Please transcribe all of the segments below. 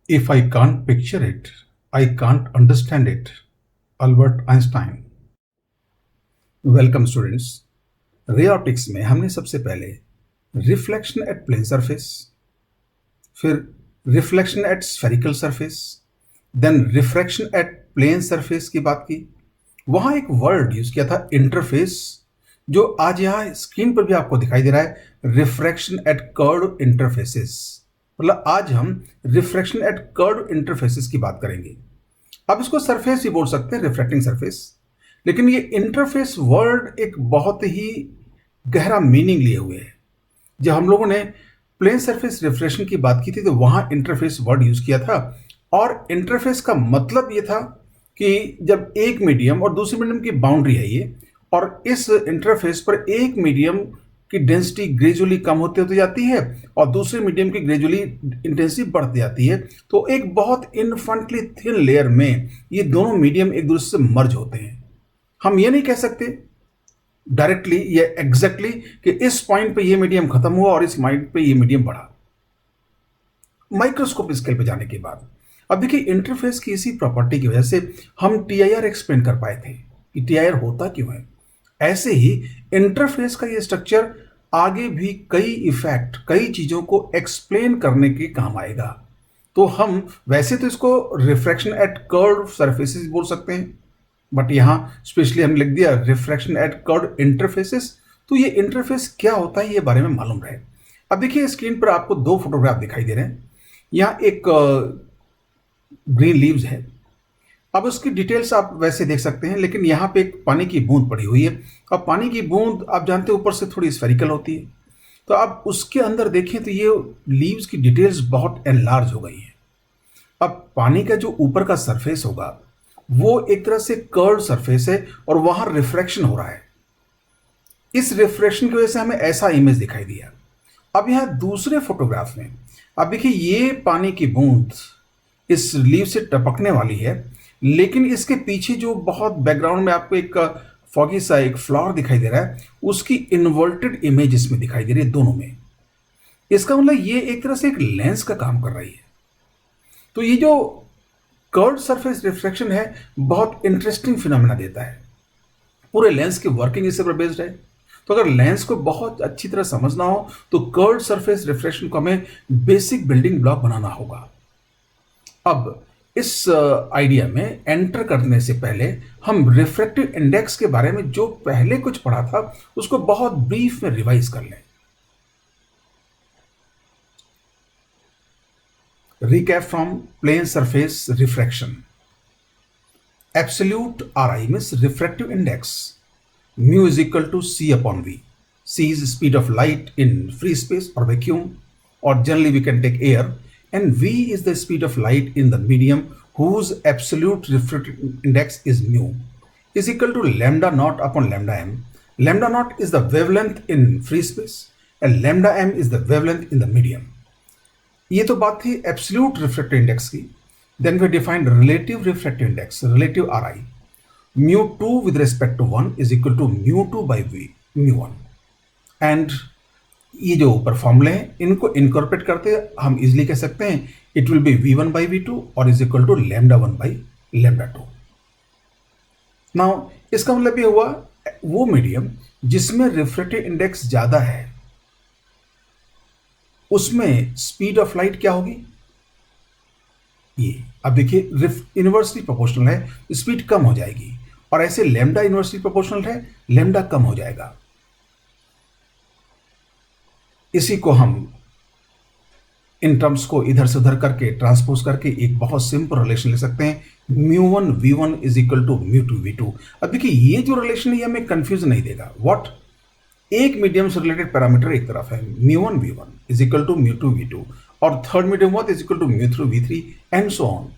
If I can't picture it, I can't understand it. Albert Einstein. Welcome students. Ray optics में हमने सबसे पहले reflection at plane surface, फिर reflection at spherical surface, then refraction at plane surface की बात की। वहां एक वर्ड यूज किया था इंटरफेस, जो आज यहां स्क्रीन पर भी आपको दिखाई दे रहा है, रिफ्रैक्शन एट कर्व इंटरफेसेस। मतलब आज हम रिफ्रैक्शन एट कर्व इंटरफेसेस की बात करेंगे। अब इसको सरफेस ही बोल सकते हैं, रिफ्रैक्टिंग सरफेस, लेकिन ये इंटरफेस वर्ड एक बहुत ही गहरा मीनिंग लिए हुए है। जब हम लोगों ने प्लेन सरफेस रिफ्रैक्शन की बात की थी तो वहां इंटरफेस वर्ड यूज किया था, और इंटरफेस का मतलब ये था कि जब एक मीडियम और दूसरे मीडियम की बाउंड्री है ये, और इस इंटरफेस पर एक मीडियम की डेंसिटी ग्रेजुअली कम होती होती जाती है और दूसरे मीडियम की ग्रेजुअली इंटेंसिटी बढ़ती जाती है, तो एक बहुत इन्फेंटली थिन लेयर में ये दोनों मीडियम एक दूसरे से मर्ज होते हैं। हम ये नहीं कह सकते डायरेक्टली या एग्जैक्टली कि इस पॉइंट पे ये मीडियम खत्म हुआ और इस पॉइंट पे ये मीडियम बढ़ा, माइक्रोस्कोप स्केल पे जाने के बाद। अब देखिए, इंटरफेस की इसी प्रॉपर्टी की वजह से हम टीआईआर एक्सप्लेन कर पाए थे कि टीआईआर होता क्यों है। ऐसे ही इंटरफेस का ये स्ट्रक्चर आगे भी कई इफेक्ट, कई चीजों को एक्सप्लेन करने के काम आएगा। तो हम वैसे तो इसको रिफ्रैक्शन एट कर्व सरफेसेस बोल सकते हैं, बट यहां स्पेशली हम लिख दिया रिफ्रैक्शन एट कर्व इंटरफेसेस। तो ये इंटरफेस क्या होता है ये बारे में मालूम रहे। अब देखिए, स्क्रीन पर आपको दो फोटोग्राफ दिखाई दे रहे हैं। यहाँ एक ग्रीन लीव्स है। अब उसकी डिटेल्स आप वैसे देख सकते हैं, लेकिन यहाँ पे एक पानी की बूंद पड़ी हुई है। अब पानी की बूंद आप जानते हैं ऊपर से थोड़ी स्फेरिकल होती है, तो आप उसके अंदर देखें तो ये लीव्स की डिटेल्स बहुत एनलार्ज हो गई हैं। अब पानी का जो ऊपर का सरफेस होगा वो एक तरह से कर्व सरफेस है और वहां रिफ्रैक्शन हो रहा है। इस रिफ्रैक्शन की वजह से हमें ऐसा इमेज दिखाई दिया। अब यहां दूसरे फोटोग्राफ में अब देखिए, ये पानी की बूंद इस लीव से टपकने वाली है, लेकिन इसके पीछे जो बहुत बैकग्राउंड में आपको एक फॉगी सा एक फ्लावर दिखाई दे रहा है, उसकी इन्वर्टेड इमेज इसमें दिखाई दे रही है दोनों में। इसका मतलब ये एक तरह से एक लेंस का काम कर रही है। तो ये जो कर्व सरफेस रिफ्रैक्शन है बहुत इंटरेस्टिंग फिनोमेना देता है। पूरे लेंस की वर्किंग इससे पर बेस्ड है। तो अगर लेंस को बहुत अच्छी तरह समझना हो तो कर्व सरफेस रिफ्रैक्शन को हमें बेसिक बिल्डिंग ब्लॉक बनाना होगा। अब इस आइडिया में एंटर करने से पहले हम रिफ्रैक्टिव इंडेक्स के बारे में जो पहले कुछ पढ़ा था उसको बहुत ब्रीफ में रिवाइज कर लें। Recap from plane surface refraction. Absolute Ri means refractive index. Mu is equal to c upon v. C is speed of light in free space or vacuum, or generally we can take air, and v is the speed of light in the medium whose absolute refractive index is mu, is equal to lambda naught upon lambda m. Lambda naught is the wavelength in free space and lambda m is the wavelength in the medium. ये तो बात थी absolute refractive index की। Then we defined relative refractive index, relative R I. Mu two with respect to one is equal to mu two by v mu one. And ये जो ऊपर फॉर्मूले हैं इनको इनकॉर्पोरेट करते हम इजिली कह सकते हैं it will be v one by v two और is equal to lambda one by lambda two. Now इसका मतलब ये हुआ वो मीडियम जिसमें रिफ्रैक्टिव इंडेक्स ज्यादा है उसमें स्पीड ऑफ लाइट क्या होगी, ये अब देखिए इनवर्सली प्रोपोर्शनल है, स्पीड कम हो जाएगी, और ऐसे लैम्डा इनवर्सली प्रोपोर्शनल है, लैम्डा कम हो जाएगा। इसी को हम इन टर्म्स को इधर से उधर करके ट्रांसपोज करके एक बहुत सिंपल रिलेशन ले सकते हैं, mu one v one is equal to mu two v two. अब देखिए, ये जो रिलेशन है ये हमें कंफ्यूजन नहीं देगा। व्हाट, एक मीडियम से रिलेटेड पैरामीटर एक तरफ है mu one v one is equal to mu two v two, और third medium what is equal to mu three v three and so on.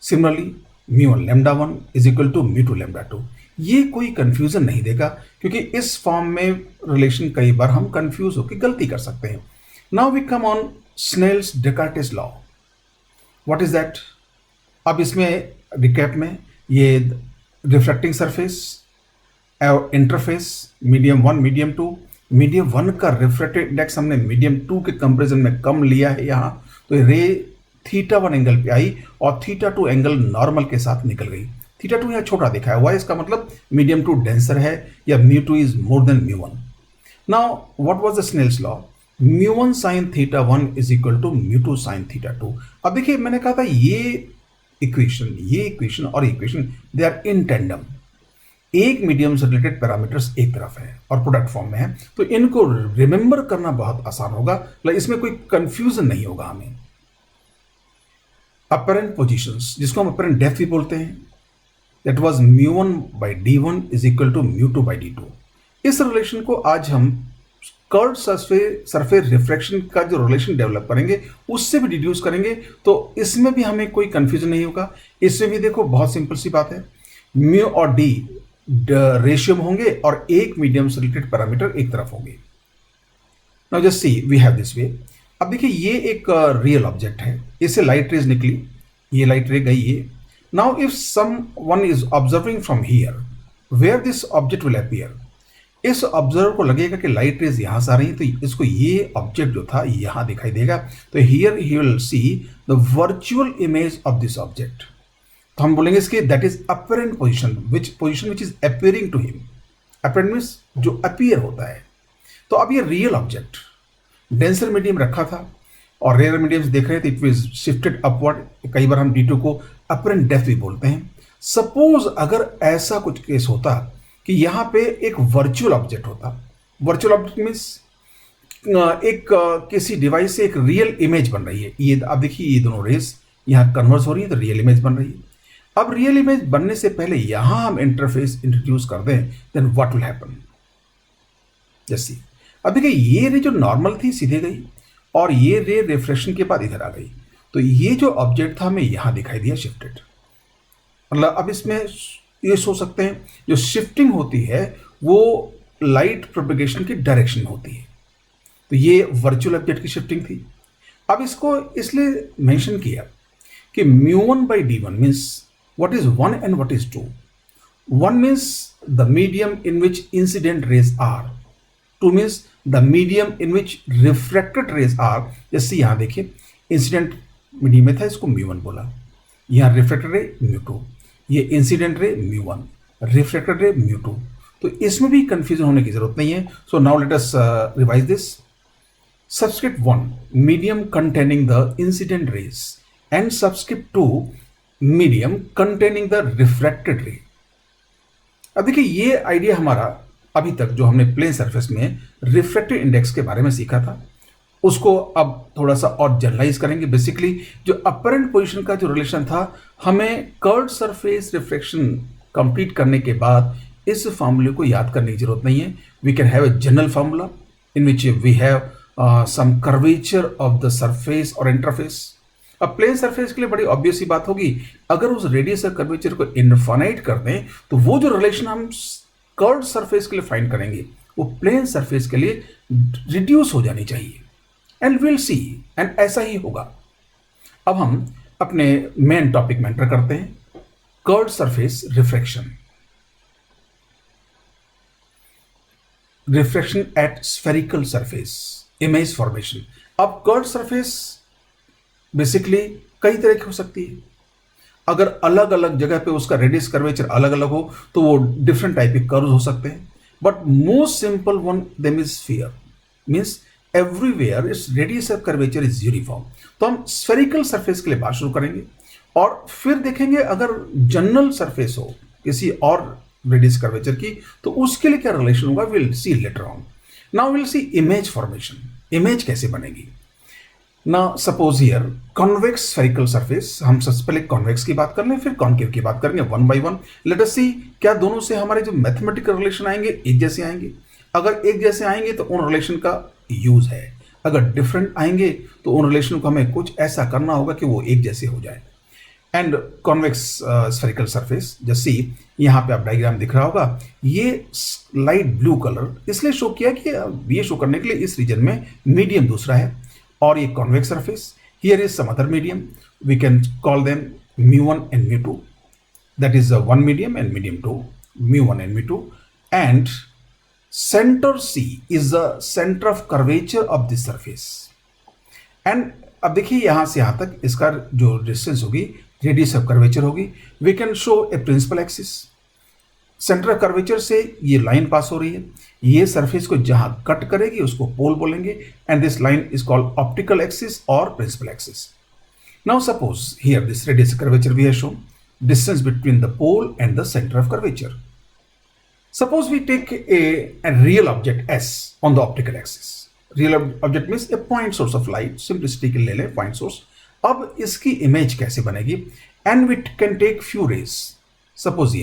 Similarly mu one lambda one is equal to mu two lambda two. ये कोई confusion नहीं देगा, क्योंकि इस form में relation कई बार हम कंफ्यूज होकर गलती कर सकते हैं। Now we come on Snell's Descartes law. What is that? अब इसमें रिकैप में ये रिफ्रैक्टिंग सरफेस और interface medium one medium two, medium one का रिफ्रैक्टिव इंडेक्स हमने मीडियम टू के कंपेरिजन में कम लिया है यहाँ, तो रे θ1 एंगल पे आई और θ2 एंगल नॉर्मल के साथ निकल गई। θ2 यहाँ छोटा दिखा है, वाई इसका मतलब मीडियम टू डेंसर है या μ2 is more than μ1। Now what was the Snell's law? μ1 sin θ1 is equal to μ2 sin θ2। अब देखिए मैंने कहा था ये इक्वेशन और equation they are in tandem. एक मीडियम से रिलेटेड पैरामीटर्स एक तरफ है और प्रोडक्ट फॉर्म में है, तो इनको रिमेंबर करना बहुत आसान होगा, मतलब इसमें कोई कंफ्यूजन नहीं होगा हमें। अपरेंट पोजीशंस, जिसको हम अपरेंट डेप्थ भी बोलते हैं, that was μ1 by d1 is equal to μ2 by d2। इस रिलेशन को आज हम कर्व सरफेस रिफ्रैक्शन का जो रिलेशन डेवलप करेंगे उससे भी डिड्यूस करेंगे, तो इसमें भी हमें कोई कंफ्यूजन नहीं होगा। इसमें भी देखो बहुत सिंपल सी बात है, म्यू और डी रेशियो में होंगे और एक मीडियम से रिलेटेड पैरामीटर एक तरफ होंगे। Now just see we have this way. अब देखिए ये एक रियल ऑब्जेक्ट है, इससे लाइट रेज निकली, ये लाइट रे गई ये। Now if someone is observing from here where this object will appear, इस ऑब्जर्वर को लगेगा कि लाइट रेज यहां से आ रही है, तो इसको ये ऑब्जेक्ट जो था यहां दिखाई देगा, तो here he will see the virtual image of this object. तो हम बोलेंगे इसके that is apparent position which is appearing to him. Apparent means जो अपीयर होता है। तो अब ये रियल ऑब्जेक्ट डेंसर मीडियम रखा था और रेयर मीडियम देख रहे थे, इट वाज शिफ्टेड अपवर्ड। कई बार हम D2 को अपरेंट डेप्थ भी बोलते हैं। सपोज अगर ऐसा कुछ केस होता कि यहां पे एक वर्चुअल ऑब्जेक्ट होता, वर्चुअल ऑब्जेक्ट मीन्स एक किसी डिवाइस से एक रियल इमेज बन रही है। ये आप देखिए ये दोनों रेस यहां कन्वर्स हो रही है तो रियल इमेज बन रही है। अब रियल इमेज बनने से पहले यहां हम इंटरफेस इंट्रोड्यूस कर दें, देन व्हाट विल हैपन? जैसे अब देखिए ये रे जो नॉर्मल थी सीधे गई और ये रे रिफ्लेक्शन के बाद इधर आ गई, तो ये जो ऑब्जेक्ट था हमें यहां दिखाई दिया शिफ्टेड। मतलब अब इसमें ये सोच सकते हैं जो शिफ्टिंग होती है वो लाइट प्रोपेगेशन की डायरेक्शन होती है, तो ये वर्चुअल ऑब्जेक्ट की शिफ्टिंग थी। अब इसको इसलिए मेंशन किया कि μ1 by d1 means what is 1 and what is 2? 1 means the medium in which incident rays are, 2 means the medium in which refracted rays are। जैसे यहां देखिए इंसिडेंट मीडियम में था, इसको μ1 बोला, यहां रिफ्रैक्टेड रे μ2, ये इंसिडेंट रे μ1, रिफ्रैक्टेड रे μ2, तो इसमें भी कंफ्यूजन होने की जरूरत नहीं है। So now let us revise this. Subscript 1 medium containing the incident rays and subscript 2 medium containing the refracted ray। अब देखिए ये आइडिया हमारा अभी तक जो हमने प्लेन सरफेस में रिफ्रैक्टिव इंडेक्स के बारे में सीखा था उसको अब थोड़ा सा और जनरलाइज करेंगे। बेसिकली जो अपरेंट पोजीशन का जो रिलेशन था, हमें कर्व्ड सरफेस रिफ्रैक्शन कंप्लीट करने के बाद इस फॉर्मूले को याद करने की जरूरत नहीं है। We can have a general formula in which we have some curvature of the surface or interface। अब प्लेन सरफेस के लिए बड़ी ऑब्वियस सी बात होगी, अगर उस रेडियस और कर्वेचर को इनफाइनाइट कर दें तो वो जो रिलेशन हम कर्व्ड सरफेस के लिए फाइंड करेंगे वो प्लेन सरफेस के लिए रिड्यूस हो जानी चाहिए। एंड विल सी, एंड ऐसा ही होगा। अब हम अपने मेन टॉपिक में एंटर करते हैं, curved surface refraction. Refraction at spherical surface, image formation. अब कर्व्ड सरफेस बेसिकली कई तरह की हो सकती है। अगर अलग अलग जगह पे उसका रेडियस कर्वेचर अलग अलग हो तो वो डिफरेंट टाइप के कर्व्स हो सकते हैं, but most simple one them is sphere, means everywhere its radius of curvature is uniform. तो हम स्फेरिकल सरफेस के लिए बात शुरू करेंगे और फिर देखेंगे अगर जनरल सरफेस हो किसी और रेडियस कर्वेचर की तो उसके लिए क्या रिलेशन होगा, will see later on. Now will see image formation, image कैसे बनेगी। Now suppose here convex spherical surface, हम सबसे पहले कॉन्वेक्स की बात कर लें फिर कॉन्केव की बात करेंगे one by one. Let us see क्या दोनों से हमारे जो मैथमेटिकल रिलेशन आएंगे एक जैसे आएंगे। अगर एक जैसे आएंगे तो उन रिलेशन का यूज है, अगर डिफरेंट आएंगे तो उन रिलेशन को हमें कुछ ऐसा करना होगा कि वो एक जैसे हो जाए। एंड कॉन्वेक्स स्फेरिकल सरफेस, जैसे यहाँ पे आप डायग्राम दिख रहा होगा, ये लाइट ब्लू कलर इसलिए शो किया कि ये शो करने के लिए इस रीजन में मीडियम दूसरा है और ये convex surface. Here is some other medium, we can call them μ1 and μ2, that is one medium and medium 2, μ1 and μ2, and center C is the center of curvature of this surface, and अब देखिए यहाँ से यहाँ तक इसका जो distance होगी, radius of curvature होगी। We can show a principal axis. Centre of curvature से ये लाइन पास हो रही है, ये सरफेस को जहां कट करेगी उसको पोल बोलेंगे, and this line is called optical axis और principal axis. Now suppose here this radius curvature we have shown, distance between the pole and the center of curvature. Suppose we take a real object S on the optical axis. Real object means a point source of light. Simplicity के ले लें point source. अब इसकी image कैसे बनेगी? And we can take few rays. Suppose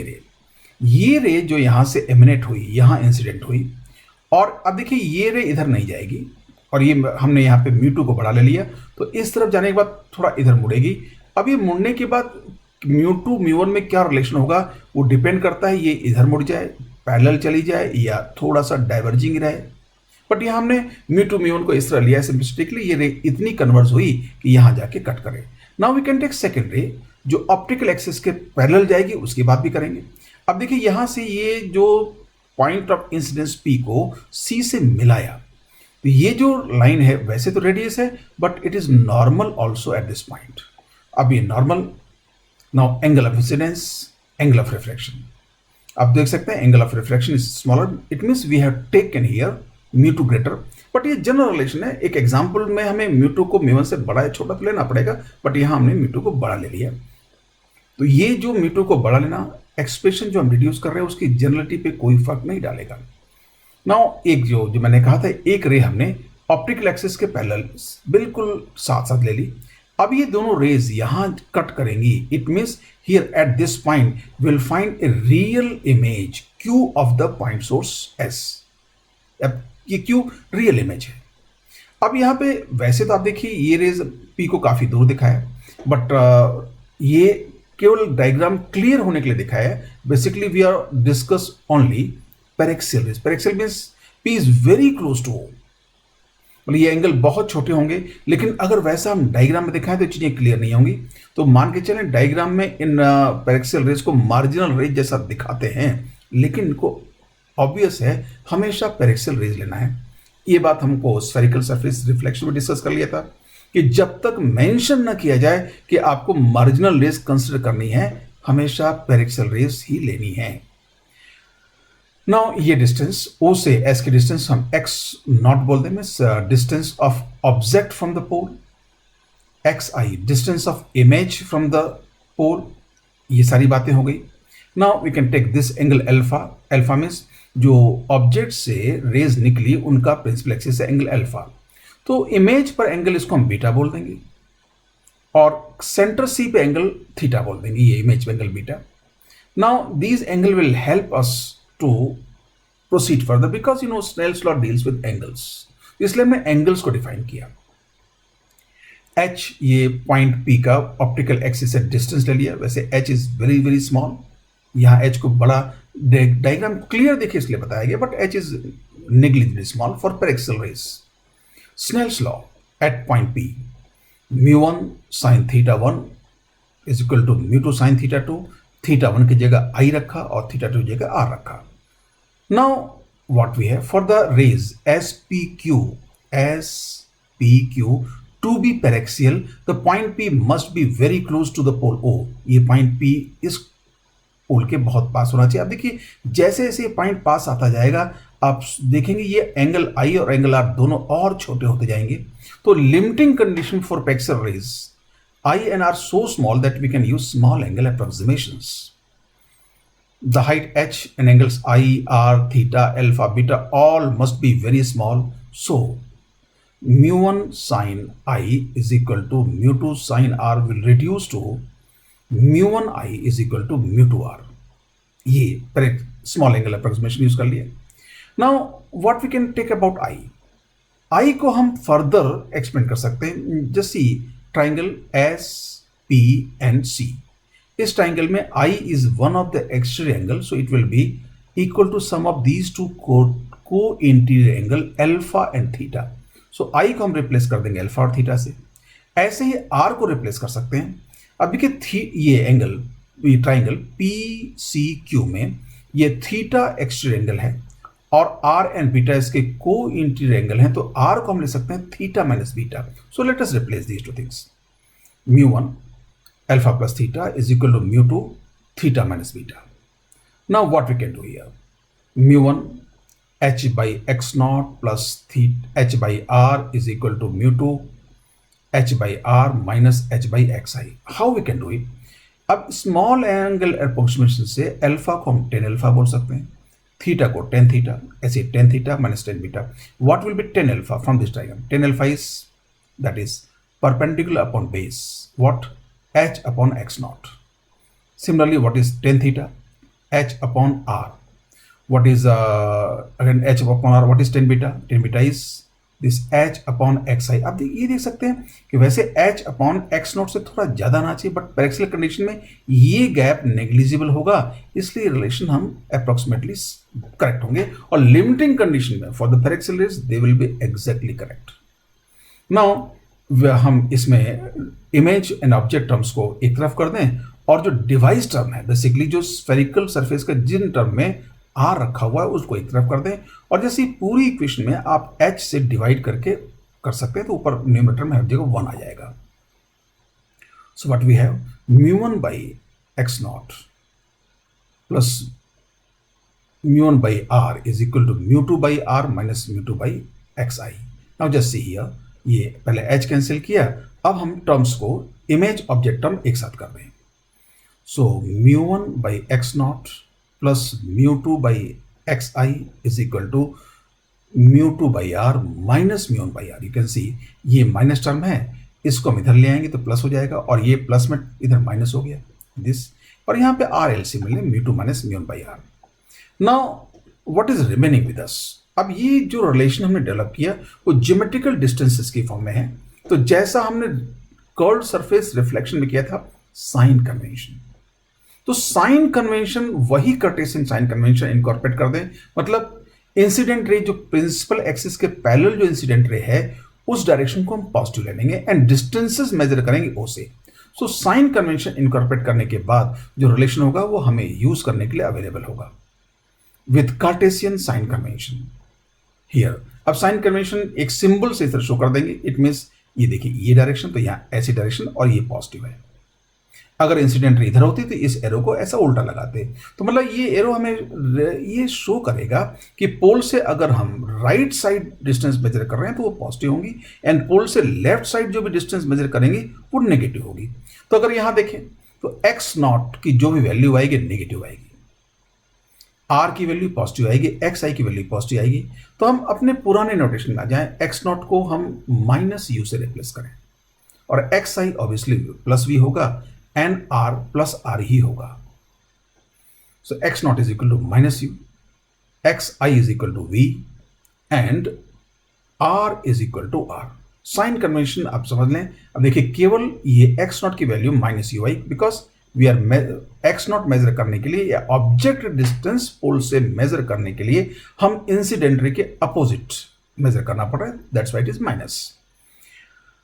ये रे जो यहां से एमिनेट हुई, यहां इंसिडेंट हुई, और अब देखिए ये रे इधर नहीं जाएगी, और ये हमने यहाँ पे μ2 को बढ़ा ले लिया, तो इस तरफ जाने के बाद थोड़ा इधर मुड़ेगी। अब ये मुड़ने के बाद μ2 μ1 में क्या रिलेशन होगा वो डिपेंड करता है, ये इधर मुड़ जाए, पैरेलल चली जाए, या थोड़ा सा डाइवर्जिंग रहे। बट यहाँ हमने μ2 μ1 को इस तरह लिया है सिंपलिस्टिकली, ये रे इतनी कन्वर्स हुई कि यहाँ जाके कट करे। Now we can take second ray जो ऑप्टिकल एक्सिस के पैरेलल जाएगी, उसकी बात भी करेंगे। अब देखिए यहाँ से ये जो पॉइंट ऑफ इंसिडेंस P को C से मिलाया, तो ये जो लाइन है वैसे तो रेडियस है, but it is normal also at this point. अब ये normal, now angle of incidence, angle of reflection, आप देख सकते हैं angle of reflection is smaller, it means we have taken here μ2 greater. But ये जनरल रिलेशन है, एक example में हमें μ2 को μ1 से बड़ा या छोटा तो लेना पड़ेगा, बट यहाँ हमने μ2 को बड़ा ले लिया। तो ये जो μ2 को बड़ा लेना, एक्सप्रेशन जो हम रिड्यूस कर रहे हैं उसकी जनरलिटी पे कोई फर्क नहीं डालेगा। नाउ एक जो मैंने कहा था, एक रे हमने ऑप्टिकल एक्सिस के पैरेलल बिल्कुल साथ साथ ले ली। अब ये दोनों रेज यहां कट करेंगी, it means here eight this point will find A real image Q of the point source S। अब ये Q रियल इमेज है। अब यहाँ पे वैसे तो आप देखिए ये रेज P को काफी दूर दिखाया, बट ये केवल डायग्राम क्लियर होने के लिए दिखाया है। Basically we are discuss only paraxial rays. Paraxial means P is very close to O, मतलब ये एंगल बहुत छोटे होंगे, लेकिन अगर वैसा हम डायग्राम में दिखाएं तो चीजें क्लियर नहीं होंगी। तो मान के चलें डायग्राम में इन पेरेक्सियल रेज को मार्जिनल रेज जैसा दिखाते हैं, लेकिन इनको ऑब्वियस है हमेशा पेरेक्सियल रेज लेना है। ये बात हमको स्फेरिकल सरफेस रिफ्लेक्शन में डिस्कस कर लिया था कि जब तक मेंशन न किया जाए कि आपको मार्जिनल रेज कंसिडर करनी है, हमेशा पेरेक्सियल रेज ही लेनी है। नाउ ये डिस्टेंस O से S की डिस्टेंस हम x नॉट बोल दें, means distance of object from the pole, xi distance of image from the pole, ये सारी बातें हो गई। Now we can take this angle alpha. Alpha means जो ऑब्जेक्ट से रेज निकली उनका प्रिंसिपल एक्सिस है एंगल अल्फा, तो इमेज पर एंगल इसको हम बीटा बोल देंगे, और सेंटर C पे एंगल थीटा बोल देंगे, ये इमेज पे angle beta. Now these angle will help us to proceed further because you know Snell's law deals with angles, इसलिए मैं एंगल्स को डिफाइन किया। H ये पॉइंट P का ऑप्टिकल एक्सिस से डिस्टेंस ले लिया। वैसे H is very very small, यहाँ H को बड़ा डायग्राम क्लियर देखिए इसलिए बताया गया, but H is negligibly small for paraxial rays. Snell's law at point P, μ1 sin theta 1 is equal to μ2 sin theta 2, theta 1 की जगह I रखा और थीटा 2 की जगह R रखा। Now what we have for the rays SPQ to be paraxial, the point P must be very close to the pole O। ये point P इस पोल के बहुत पास होना चाहिए। अब देखिए जैसे जैसे पॉइंट पास आता जाएगा, आप देखेंगे ये एंगल I और एंगल R दोनों और छोटे होते जाएंगे। तो limiting condition for paraxial rays I and R so small that we can use small angle approximations. The height h and angles I, R, theta, alpha, beta all must be very small. So μ1 sin I is equal to μ2 sin R will reduce to μ1 I is equal to μ2 R. ये small angle approximation use कर लिया। Now what we can take about I? I को हम further explain कर सकते हैं। Just see triangle SPNC। इस triangle में I is one of the exterior angle, so it will be equal to sum of these two co-interior angle alpha and theta. So I को हम replace कर देंगे alpha और theta से। ऐसे ही R को रिप्लेस कर सकते हैं। अब देखिए ये एंगल, ये ट्राइंगल PCQ में ये थीटा एक्सटीरियर एंगल है और आर एंड बीटा इसके को इंटीरियर एंगल हैं, तो आर को हम ले सकते हैं theta minus beta. So let us replace these two things. Mu 1 alpha plus theta is equal to mu 2 theta minus beta. Now what we can do here? Mu 1 h by x naught plus theta h by r is equal to mu 2 h by r minus h by xi. How we can do it? अब small angle approximation से alpha को हम tan alpha बोल सकते हैं, theta को tan theta, ऐसे tan theta minus tan beta. What will be tan alpha from this diagram? Tan alpha is that is perpendicular upon base. What? H upon x naught. Similarly, what is tan theta? H upon r. What is again h upon r? What is tan beta? Tan beta is this h upon xi. आप ये देख सकते हैं कि वैसे h upon x naught से थोड़ा ज़्यादा आना चाहिए, बट पैरेक्सियल कंडीशन में ये गैप नेग्लिजिबल होगा, इसलिए रिलेशन हम अप्रोक्सीमेटली करेक्ट होंगे, और लिमिटिंग कंडीशन में for the paraxial rays they will be exactly correct. Now हम इसमें इमेज एंड ऑब्जेक्ट टर्म्स को एक तरफ कर दें, और जो डिवाइस टर्म है बेसिकली जो स्फेरिकल सरफेस का जिन टर्म में आर रखा हुआ है उसको एक तरफ कर दें, और जैसे पूरी इक्वेशन में आप h से डिवाइड करके कर सकते हैं तो ऊपर न्यूमरेटर में हर जगह 1 आ जाएगा. So what we have mu1 by x naught plus mu1 by r is equal to mu2 by r minus mu2 by xi. Now just C here, ये पहले h कैंसिल किया, अब हम टर्म्स को इमेज ऑब्जेक्ट टर्म एक साथ कर रहे हैं. So mu1 by x naught plus mu2 by xi is equal to mu2 by r minus mu1 by r. You can see ये माइनस टर्म है, इसको हम इधर ले आएंगे तो प्लस हो जाएगा, और ये प्लस में इधर माइनस हो गया दिस, और यहाँ पे r एलसीएम मिले mu2 minus mu1 by r. Now what is remaining with us? अब ये जो रिलेशन हमने डेवलप किया वो ज्योमेट्रिकल डिस्टेंसेस की फॉर्म में है, तो जैसा हमने कर्व्ड सरफेस रिफ्लेक्शन में किया था साइन कन्वेंशन, तो साइन कन्वेंशन वही कार्टेशियन साइन कन्वेंशन इनकॉर्पोरेट कर दें, मतलब इंसिडेंट रे जो प्रिंसिपल एक्सिस के पैरेलल जो इंसिडेंट रे है उस डायरेक्शन को हम पॉजिटिव ले लेंगे एंड डिस्टेंसेस मेजर करेंगे ओ से. सो साइन कन्वेंशन इनकॉर्पोरेट करने के बाद जो रिलेशन होगा वो हमें यूज करने के लिए अवेलेबल होगा with Cartesian sign convention. Here अब साइन कन्वेंशन एक सिंबल से इधर शो कर देंगे, इट मीन्स ये देखिए ये डायरेक्शन, तो यहाँ ऐसी डायरेक्शन और ये पॉजिटिव है. अगर इंसिडेंट इधर होती तो इस एरो को ऐसा उल्टा लगाते, तो मतलब ये एरो हमें ये शो करेगा कि पोल से अगर हम राइट साइड डिस्टेंस मेजर कर रहे हैं तो वो पॉजिटिव होंगी, एंड पोल से लेफ्ट साइड जो भी डिस्टेंस मेजर करेंगे वो नेगेटिव होगी. तो अगर यहाँ देखें तो x नॉट की जो भी वैल्यू आएगी नेगेटिव आएगी, r की वैल्यू पॉजिटिव आएगी, xi की वैल्यू पॉजिटिव आएगी. तो हम अपने पुराने नोटेशन में आ जाएं, x नॉट को हम माइनस यू से रिप्लेस करें, और xi ऑब्वियसली प्लस v होगा एंड r प्लस r ही होगा. So x naught is equal to minus u, xi is equal to v and r is equal to r. Sign convention आप समझ लें. अब देखिए केवल ये x नॉट की वैल्यू माइनस यू आई, because we are x naught measure करने के लिए या ऑब्जेक्ट डिस्टेंस पोल से मेजर करने के लिए हम इंसिडेंट रे के अपोजिट मेजर करना पड़ रहा है, that's why it is minus.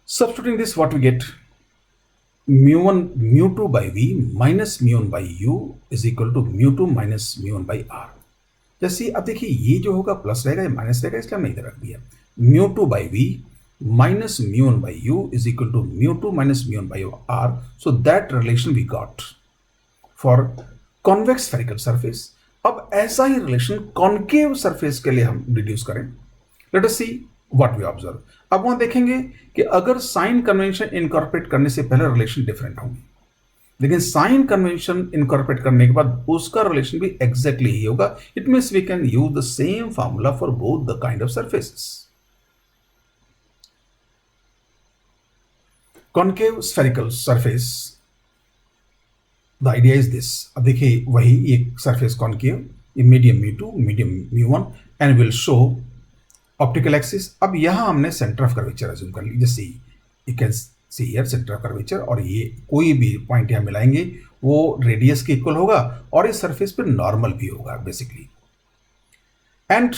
Substituting this what we get, mu1 mu2 by v minus mu1 by u is equal to mu2 minus mu1 by r. जैसे अब देखिए ये जो होगा प्लस रहेगा, ये माइनस रहेगा, इसलिए हमने इधर रख दिया. mu2 by v minus mu1 by u is equal to mu2 minus mu1 by r. So that relation we got for convex spherical surface. अब ऐसा ही रिलेशन कॉन्केव सरफेस के लिए हम डिड्यूस करें. Let us see what we observe. अब वहां देखेंगे कि अगर साइन कन्वेंशन इनकॉर्पोरेट करने से पहले रिलेशन डिफरेंट होंगे, लेकिन साइन कन्वेंशन इनकॉर्पोरेट करने के बाद उसका रिलेशन भी एग्जैक्टली ही होगा. It means we can use the same formula for both the kind of surfaces. Concave spherical surface, the idea is this. अब देखिए वही एक सरफेस कॉन्केव, ये medium mu2 medium mu1 and will show optical axis. अब यहां हमने centre of curvature assume कर ली, जैसे you can see here centre of curvature, और ये कोई भी पॉइंट यहां मिलाएंगे वो रेडियस के इक्वल होगा और इस सरफेस पे नॉर्मल भी होगा बेसिकली. एंड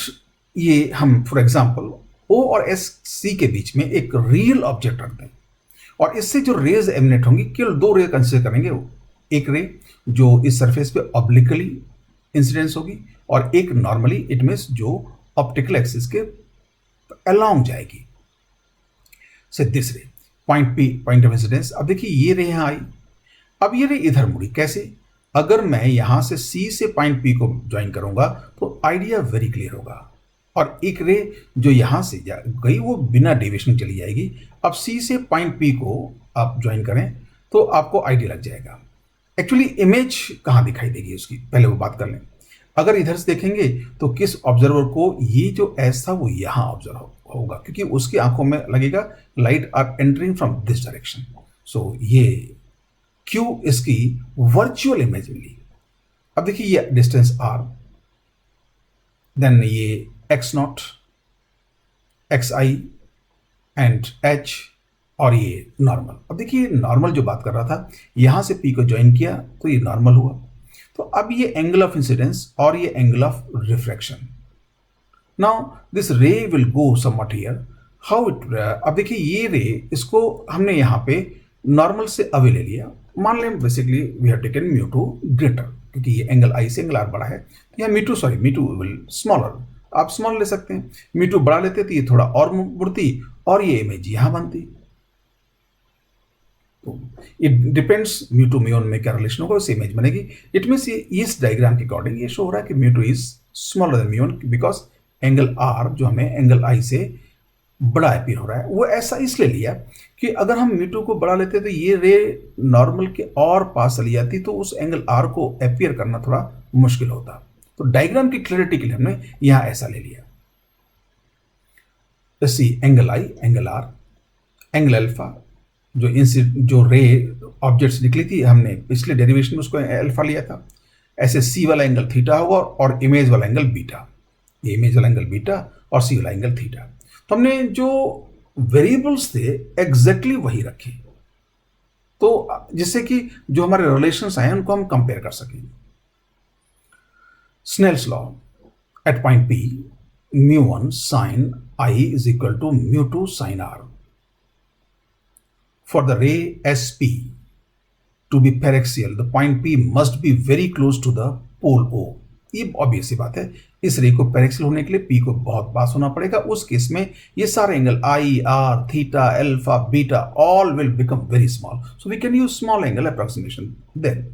ये हम फॉर एग्जांपल O और SC के बीच में एक रियल ऑब्जेक्ट रख दें, और इससे जो रेज एमिनेट होंगी केवल दो रे कंसिडर करेंगे. एक रे जो इस सरफेस पे ऑब्लिकली इंसिडेंस होगी, और एक नॉर्मली इट मीन्स जो ऑप्टिकल एक्सिस के अलोंग जाएगी। से दिस रे point P point of incidence. अब देखिए ये रे यहाँ आई, अब ये रे इधर मुड़ी। कैसे? अगर मैं यहां से सी से पॉइंट पी को ज्वाइन करूंगा तो आइडिया वेरी क्लियर होगा, और एक रे जो यहां से गई वो बिना डेविएशन चली जाएगी। अब सी से पॉइंट पी को आप ज्वाइन करें तो आपको आइडिया लग जाएगा। एक्चुअली इमेज कहाँ दिखाई देगी उसकी, पहले वो बात कर लें। अगर इधर से देखेंगे तो किस ऑब्जर्वर को ये जो एस था वो यहाँ ऑब्जर्व होगा, क्योंकि उसकी आंखों में लगेगा light are entering from this direction. So ये क्यू इसकी वर्चुअल इमेज मिली। अब देखिए ये डिस्टेंस आर, देन ये X naught, X I and H, और ये नॉर्मल। अब देखिए नॉर्मल जो बात कर रहा था, यहां से पी को ज्वाइन किया तो ये नॉर्मल हुआ। तो अब ये एंगल ऑफ इंसिडेंस और ये angle of refraction. Now this रे will go somewhat here, how it. अब देखिए ये रे, इसको हमने यहां पे नॉर्मल से अवे ले लिया। मान लें basically we have taken mu two greater, क्योंकि ये एंगल आई से एंगल आर बड़ा है। या म्यू टू विल स्मॉलर, आप स्मॉल ले सकते हैं। म्यू टू बड़ा लेते तो ये थोड़ा और मुड़ती और ये इमेज यहां बनती। It depends mu two mu one में क्या रिलेशन होगा, उससे इमेज बनेगी। इट मीन्स ये इस डायग्राम के अकॉर्डिंग ये शो हो रहा है कि mu two is smaller than mu one, because angle r जो हमें एंगल आई से बड़ा अपीयर हो रहा है। वो ऐसा इसलिए लिया कि अगर हम म्यू टू को बड़ा लेते तो ये रे नॉर्मल के और पास चली जाती, तो उस एंगल आर को अपीयर करना थोड़ा मुश्किल होता। तो डायग्राम की क्लैरिटी के लिए हमने यहां ऐसा ले लिया। See angle i, angle r, angle alpha, जो रे ऑब्जेक्ट से निकली थी, हमने पिछले डेरिवेशन में उसको अल्फा लिया था। ऐसे सी वाला एंगल थीटा होगा और इमेज वाला एंगल बीटा, ये इमेज वाला एंगल बीटा और सी वाला एंगल थीटा। तो हमने जो वेरिएबल्स थे एग्जैक्टली वही रखे, तो जिससे कि जो हमारे रिलेशंस आए उनको हम कंपेयर कर सकें। Snell's law at point P, μ1 sin I is equal to μ2 sin R. For the ray SP to be paraxial, the point P must be very close to the pole O. ये obvious सी बात है, इस रे को paraxial होने के लिए P को बहुत पास होना पड़ेगा। उस केस में ये सारे angle I, R, theta, alpha, beta all will become very small. So we can use small angle approximation. Then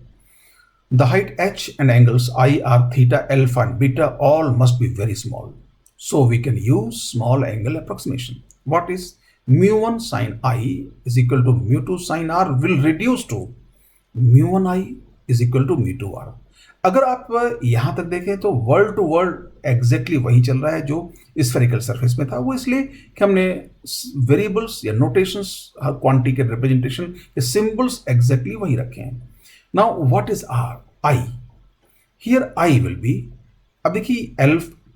the height h and angles I, R, theta, alpha and beta all must be very small. So we can use small angle approximation. What is μ1 sin I is equal to μ2 sin R will reduce to μ1 I is equal to μ2 R. अगर आप यहां तक देखें तो word to word exactly वही चल रहा है जो स्फेरिकल सरफेस में था। वो इसलिए कि हमने वेरिएबल्स या नोटेशंस, क्वांटिटी के रिप्रेजेंटेशन के सिंबल्स एग्जैक्टली वही रखे हैं। Now what is r? I. Here i will be, अब देखिए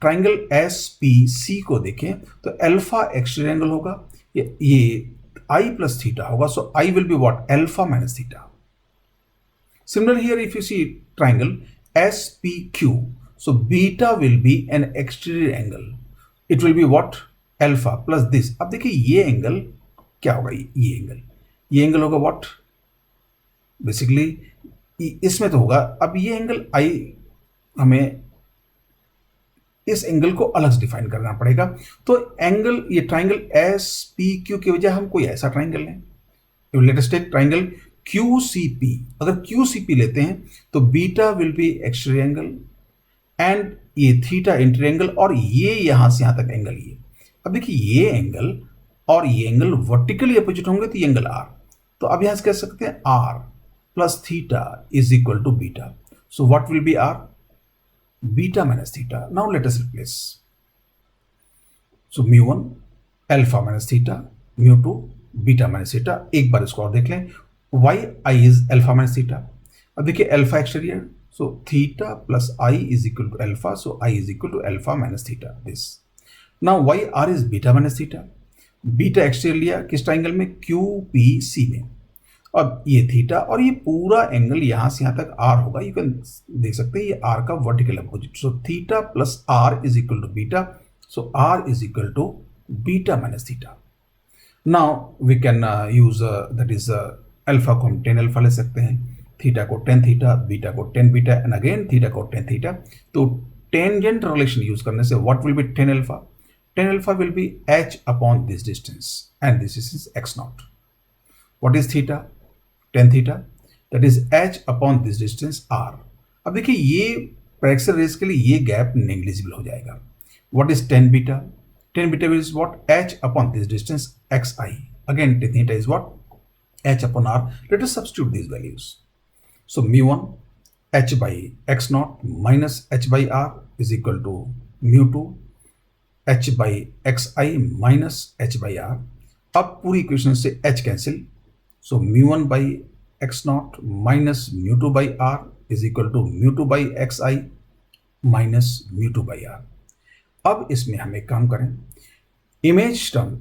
ट्राइंगल एस पी सी को देखें तो अल्फा एक्सटीरियर एंगल होगा, ये आई प्लस थीटा होगा। So I will be what? Alpha minus theta. Similar here if you see triangle S P Q, so beta will be an exterior angle, it will be what? Alpha plus this. अब देखिए ये angle क्या होगा? ये angle होगा what? Basically इसमें तो होगा, अब ये एंगल आई, हमें इस एंगल को अलग से डिफाइन करना पड़ेगा। तो एंगल, ये ट्राइंगल एस पी क्यू की वजह हम कोई ऐसा ट्राइंगल लें। Let us take triangle Q C P. अगर क्यू सी पी लेते हैं तो beta will be exterior angle and ये थीटा इंटीरियर एंगल, और ये यहां से यहां तक एंगल ये। अब देखिए ये एंगल और ये एंगल वर्टिकली अपोजिट होंगे तो ये एंगल आर। तो अब यहां से कह सकते हैं r plus theta is equal to beta. So what will be r? Beta minus theta. Now let us replace. So μ1 alpha minus theta, μ2 beta minus theta. एक बार इसको और देख लें, y I is alpha minus theta. अब देखिए alpha exterior, so theta plus I is equal to alpha, so I is equal to alpha minus theta. This. Now y R is beta minus theta. Beta exterior लिया किस triangle में? QPC में। अब ये theta और ये पूरा angle यहां से यहां तक आर होगा। यू कैन देख सकते हैं ये आर का vertical opposite. So theta plus r is equal to beta, so r is equal to beta minus theta. Now we can use that is alpha को हम 10 अल्फा ले सकते हैं, थीटा को टेन थीटा, बीटा को tan beta and again theta को tan theta. तो tangent relation use करने से what will be tan alpha? Tan alpha will be h upon this distance and this is x not. What is theta? Tan theta, that is h upon this distance r। अब देखिए ये parallel raise के लिए ये gap negligible हो जाएगा। What is tan beta? Tan beta is what? h upon this distance xi। Again tan theta is what? h upon r. Let us substitute these values. So mu1 h by x naught minus h by r is equal to mu2 h by xi minus h by r. अब पूरी equation से h cancel, so mu1 by x naught minus mu2 by r is equal to mu2 by xi minus mu2 by r. अब इसमें हम एक काम करें, image term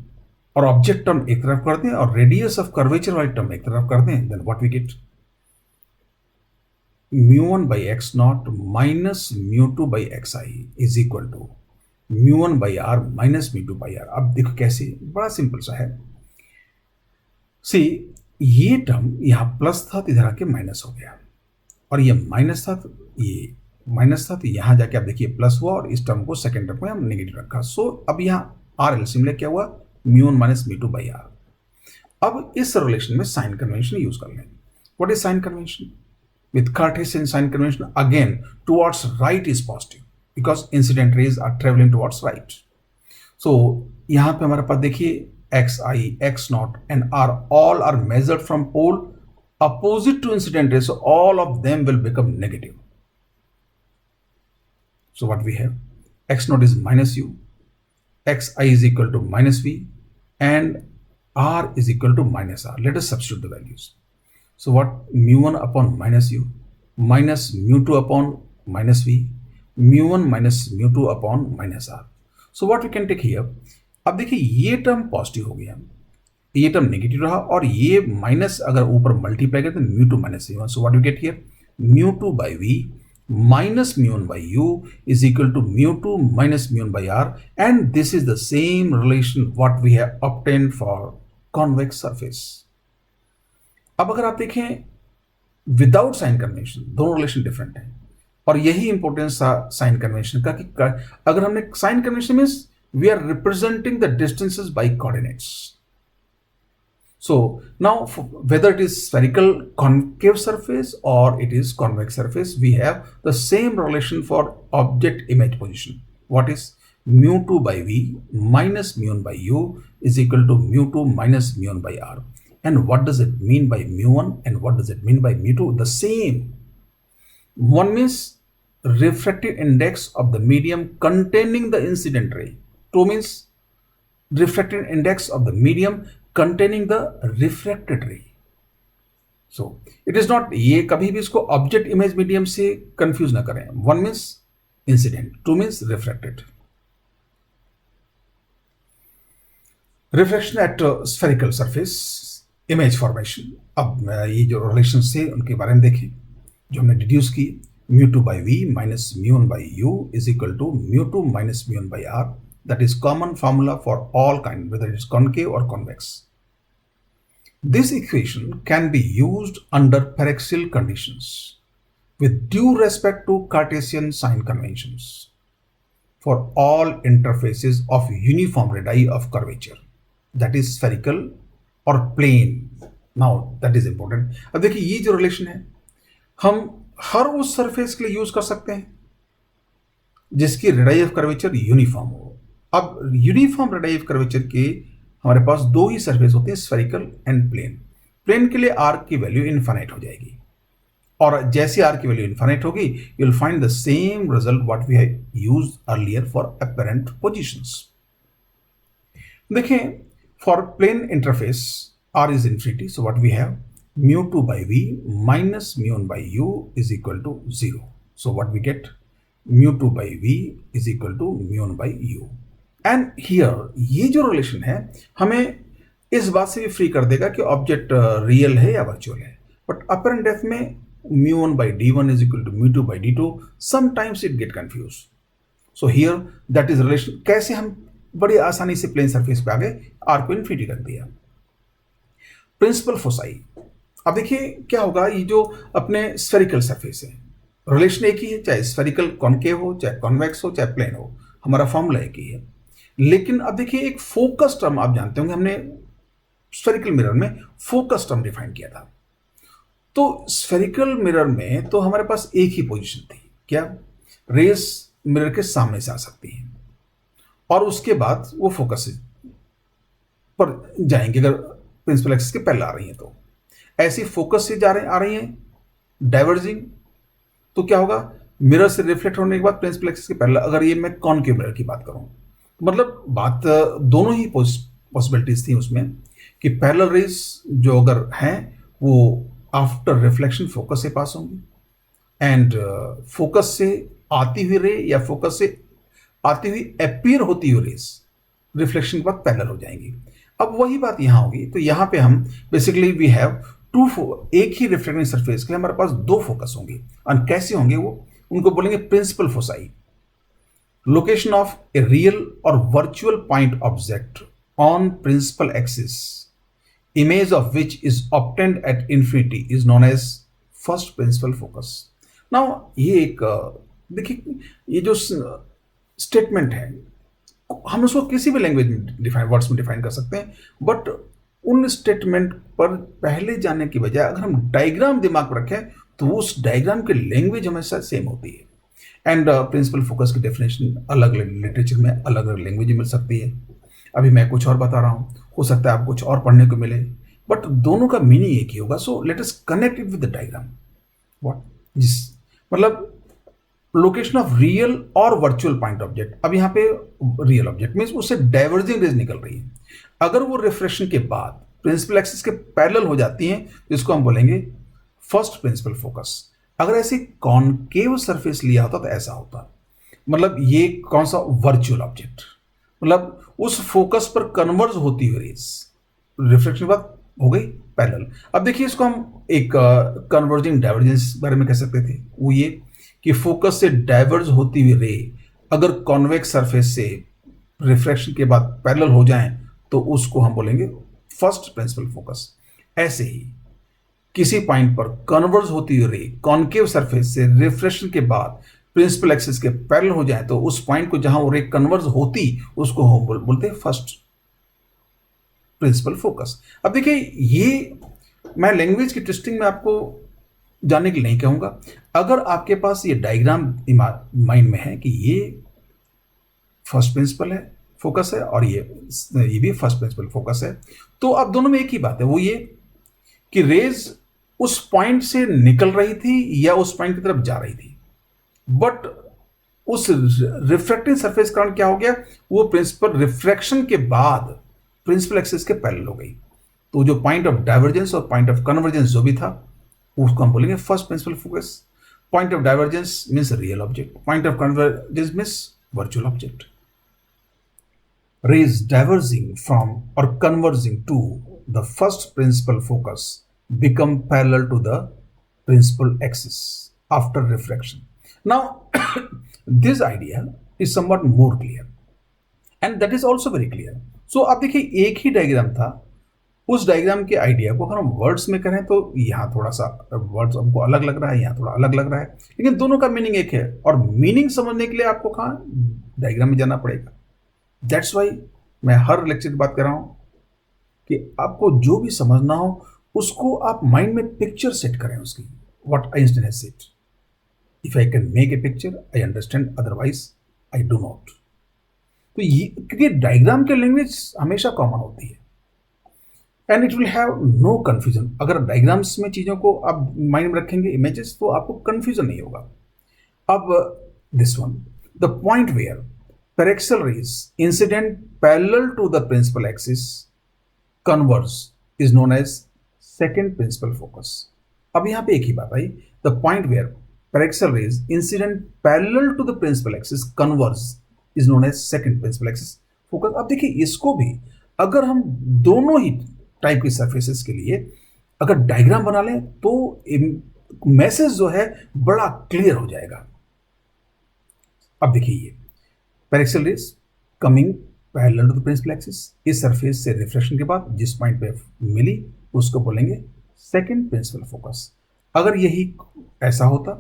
और ऑब्जेक्ट टर्म एक तरफ कर दें और रेडियस ऑफ कर्वेचर वाली टर्म एक तरफ कर दें, then what we get? mu1 by x naught minus mu2 by xi is equal to mu1 by r minus mu2 by r। अब देखो कैसे, बड़ा सिंपल सा है। सी ये टर्म यहां प्लस था तो इधर आके माइनस हो गया, और ये माइनस था तो ये माइनस था, तो यहां जाके आप देखिए प्लस हुआ और इस टर्म को सेकेंड टर्म में हम नेगेटिव रखा। सो अब यहां आर एलसीएम में क्या हुआ? mu1 minus mu2 by r। अब इस रिलेशन में साइन कन्वेंशन यूज कर लें। What is sign convention? With Cartesian sign convention again towards right is positive because incident rays are travelling towards right. So यहां पे हमारे पास देखिए xi, x naught and r all are measured from pole opposite to incident ray, so all of them will become negative. So what we have? x naught is minus u, xi is equal to minus v, and r is equal to minus r. Let us substitute the values. So what? mu1 upon minus u minus mu2 upon minus v, mu1 minus mu2 upon minus r. So what we can take here? अब देखिए ये term positive हो गया, ये term negative रहा, और ये minus अगर ऊपर मल्टीप्लाई करते हैं mu2 minus v1. So what we get here? mu2 by v minus mu1 by u is equal to mu2 minus mu1 by r, and this is the same relation what we have obtained for convex surface. अब अगर आप देखें without sign convention दोनों relation different हैं, और यही importance था sign convention का कि अगर हमने sign convention means we are representing the distances by coordinates. So now whether it is spherical concave surface or it is convex surface, we have the same relation for object image position. What is? mu2 by v minus mu1 by u is equal to mu2 minus mu1 by r. And what does it mean by mu1 and what does it mean by mu2? The same. One means refractive index of the medium containing the incident ray. Two means refractive index of the medium containing the refracted ray. So it is not, ये कभी भी इसको object image medium से confuse ना करें। One means incident, two means refracted. Reflection at spherical surface, image formation. अब ये जो रिलेशन थे उनके बारे में देखें जो हमने डिड्यूस की। mu2 by v minus mu1 by u is equal to mu2 minus mu1 by r. That is common formula for all kind, whether it is concave or convex. This equation can be used under paraxial conditions with due respect to Cartesian sign conventions for all interfaces of uniform radii of curvature, that is spherical or plane. Now that is important. अब देखिए ये जो relation है हम हर उस surface के लिए use कर सकते हैं जिसकी रेडियस ऑफ कर्वेचर यूनिफॉर्म हो। अब यूनिफॉर्म रेडियस ऑफ कर्वेचर के हमारे पास दो ही सरफेस होते हैं, स्फेरिकल एंड प्लेन। प्लेन के लिए आर की वैल्यू इनफाइनाइट हो जाएगी, और जैसे आर की वैल्यू इनफाइनाइट होगी you will find the same result what we have used earlier for apparent positions. देखें for plane interface R is infinity, so what we have mu2 by v minus mu1 by u is equal to 0. So what we get? mu2 by v is equal to mu1 by u. And here ये जो relation है हमें इस बात से भी free कर देगा कि ऑब्जेक्ट रियल है या वर्चुअल है। बट अपरेंट डेप्थ में mu1 by d1 is equal to mu2 by d2, sometimes it get confused. So here that is relation। कैसे हम बड़ी आसानी से प्लेन सरफेस पे आ गए, आर को इन्फिनिटी रख दिया। प्रिंसिपल फोसाई, अब देखिए क्या होगा, ये जो अपने स्फेरिकल सरफेस है, रिलेशन एक ही है, चाहे स्फेरिकल कॉनकेव हो, चाहे कॉन्वेक्स हो, चाहे प्लेन हो, हमारा फॉर्मूला एक ही है। लेकिन अब देखिए एक फोकस टर्म आप जानते होंगे, हमने स्फेरिकल मिरर में फोकस टर्म डिफाइन किया था। तो स्फेरिकल मिरर में तो हमारे पास एक ही पोजीशन थी, क्या? रेस मिरर के सामने से आ सकती है और उसके बाद वो फोकस पर जाएंगे अगर प्रिंसिपल एक्सिस के पैरेलल आ रही हैं तो। ऐसी फोकस से जा रहे आ रही हैं डाइवर्जिंग, तो क्या होगा, मिरर से रिफ्लेक्ट होने के बाद प्रिंसिपल एक्सिस के पैरेलल, अगर ये मैं कॉनकेव मिरर की बात करूं, मतलब बात दोनों ही पॉसिबिलिटीज थी उसमें कि पैरेलल रेज जो अगर हैं वो आफ्टर रिफ्लेक्शन फोकस से पास होंगी, एंड फोकस से आती हुई रे या फोकस से आती हुई अपीयर होती हुई रेस रिफ्लेक्शन के बाद पैरेलल हो जाएंगी। अब वही बात यहां होगी, तो यहां पे हम बेसिकली वी हैव टू, एक ही रिफ्लेक्टिंग सरफेस के लिए हमारे पास दो फोकस होंगे। और कैसे होंगे वो, उनको बोलेंगे principal foci. Location of a real और virtual point object on principal axis, image of which is obtained at infinity is known as first principal focus. Now ये एक देखिए ये जो स्टेटमेंट है, हम उसको किसी भी लैंग्वेज में डिफाइन, वर्ड्स में डिफाइन कर सकते हैं, बट उन स्टेटमेंट पर पहले जाने की बजाय अगर हम डायग्राम दिमाग में रखें तो उस डायग्राम की लैंग्वेज हमेशा सेम होती है। एंड प्रिंसिपल फोकस की डेफिनेशन अलग अलग लिटरेचर में अलग अलग लैंग्वेज में मिल सकती है। अभी मैं कुछ और बता रहा हूँ, हो सकता है आपको कुछ और पढ़ने को मिले, बट दोनों का मीनिंग एक ही होगा। सो let us connect it with the diagram. What जिस मतलब लोकेशन ऑफ रियल और वर्चुअल पॉइंट ऑब्जेक्ट। अब यहाँ पे रियल ऑब्जेक्ट मीन्स उससे डाइवर्जिंग रेज निकल रही है, अगर वो रिफ्रेक्शन के बाद प्रिंसिपल एक्सिस के पैरेलल हो जाती हैं तो इसको हम बोलेंगे फर्स्ट प्रिंसिपल फोकस। अगर ऐसे कॉनकेव सरफेस लिया होता तो ऐसा होता, मतलब ये कौन सा वर्चुअल ऑब्जेक्ट, मतलब उस फोकस पर कन्वर्ज होती हुई रेस रिफ्लेक्शन के बाद हो गई पैरेलल। अब देखिए इसको हम एक कन्वर्जिंग डाइवर्जेंस बारे में कह सकते थे, वो ये कि फोकस से डाइवर्ज होती हुई रे अगर कॉन्वेक्स सरफेस से रिफ्लेक्शन के बाद पैरेलल हो जाएं तो उसको हम बोलेंगे फर्स्ट प्रिंसिपल फोकस। ऐसे ही किसी पॉइंट पर कन्वर्ज होती हुई रे कॉनकेव सरफेस से रिफ्लेक्शन के बाद प्रिंसिपल एक्सिस के पैरेलल हो जाए तो उस पॉइंट को जहां वो रे कन्वर्ज होती उसको हम बोलते हैं फर्स्ट प्रिंसिपल फोकस। अब देखिए ये मैं लैंग्वेज की ट्विस्टिंग में आपको जानने के लिए नहीं कहूंगा, अगर आपके पास ये डायग्राम माइंड में है कि ये फर्स्ट प्रिंसिपल है फोकस है और ये भी फर्स्ट प्रिंसिपल फोकस है, तो अब दोनों में एक ही बात है, वो ये कि रेज उस पॉइंट से निकल रही थी या उस पॉइंट की तरफ जा रही थी, बट उस रिफ्रैक्टिंग सरफेस का कारण क्या हो गया, वो प्रिंसिपल रिफ्रैक्शन के बाद प्रिंसिपल एक्सिस के पैरेलल हो गई। तो जो पॉइंट ऑफ डाइवर्जेंस और पॉइंट ऑफ कन्वर्जेंस जो भी था उसको हम बोलेंगे first principal focus. Point of divergence means real object, point of convergence means virtual object. Rays diverging from or converging to the first principal focus become parallel to the principal axis after refraction. Now, this idea is somewhat more clear, and that is also very clear. So, अब देखिए एक ही diagram था, उस diagram के idea को अगर हम words में करें तो यहाँ थोड़ा सा वर्ड्स हमको अलग लग रहा है, यहाँ थोड़ा अलग लग रहा है, लेकिन दोनों का मीनिंग एक है, और मीनिंग समझने के लिए आपको कहाँ डायग्राम में जाना पड़ेगा। दैट्स वाई मैं हर लेक्चर की बात कर रहा हूं कि आपको जो भी समझना हो उसको आप माइंड में पिक्चर सेट करें उसकी। What Einstein has said, if I can make a picture I understand, otherwise I do not. तो ये क्योंकि डायग्राम के लैंग्वेज हमेशा कॉमन होती है and it will have no confusion. अगर डायग्राम्स में चीजों को आप माइंड में रखेंगे इमेजेस, तो आपको कंफ्यूजन नहीं होगा। अब this one, the point where paraxial rays incident parallel to the principal axis converge is known as second principal focus. अब यहाँ पे एक ही बात आई, the point where paraxial rays incident parallel to the principal axis converge is known as second principal axis focus. अब देखिए इसको भी अगर हम दोनों ही टाइप की सरफेसेस के लिए अगर डायग्राम बना लें तो मैसेज जो है बड़ा क्लियर हो जाएगा। अब देखिए ये paraxial rays coming parallel to the principal axis, इस सरफेस से रिफ्लेक्शन के बाद जिस पॉइंट पे मिली उसको बोलेंगे सेकंड प्रिंसिपल फोकस। अगर यही ऐसा होता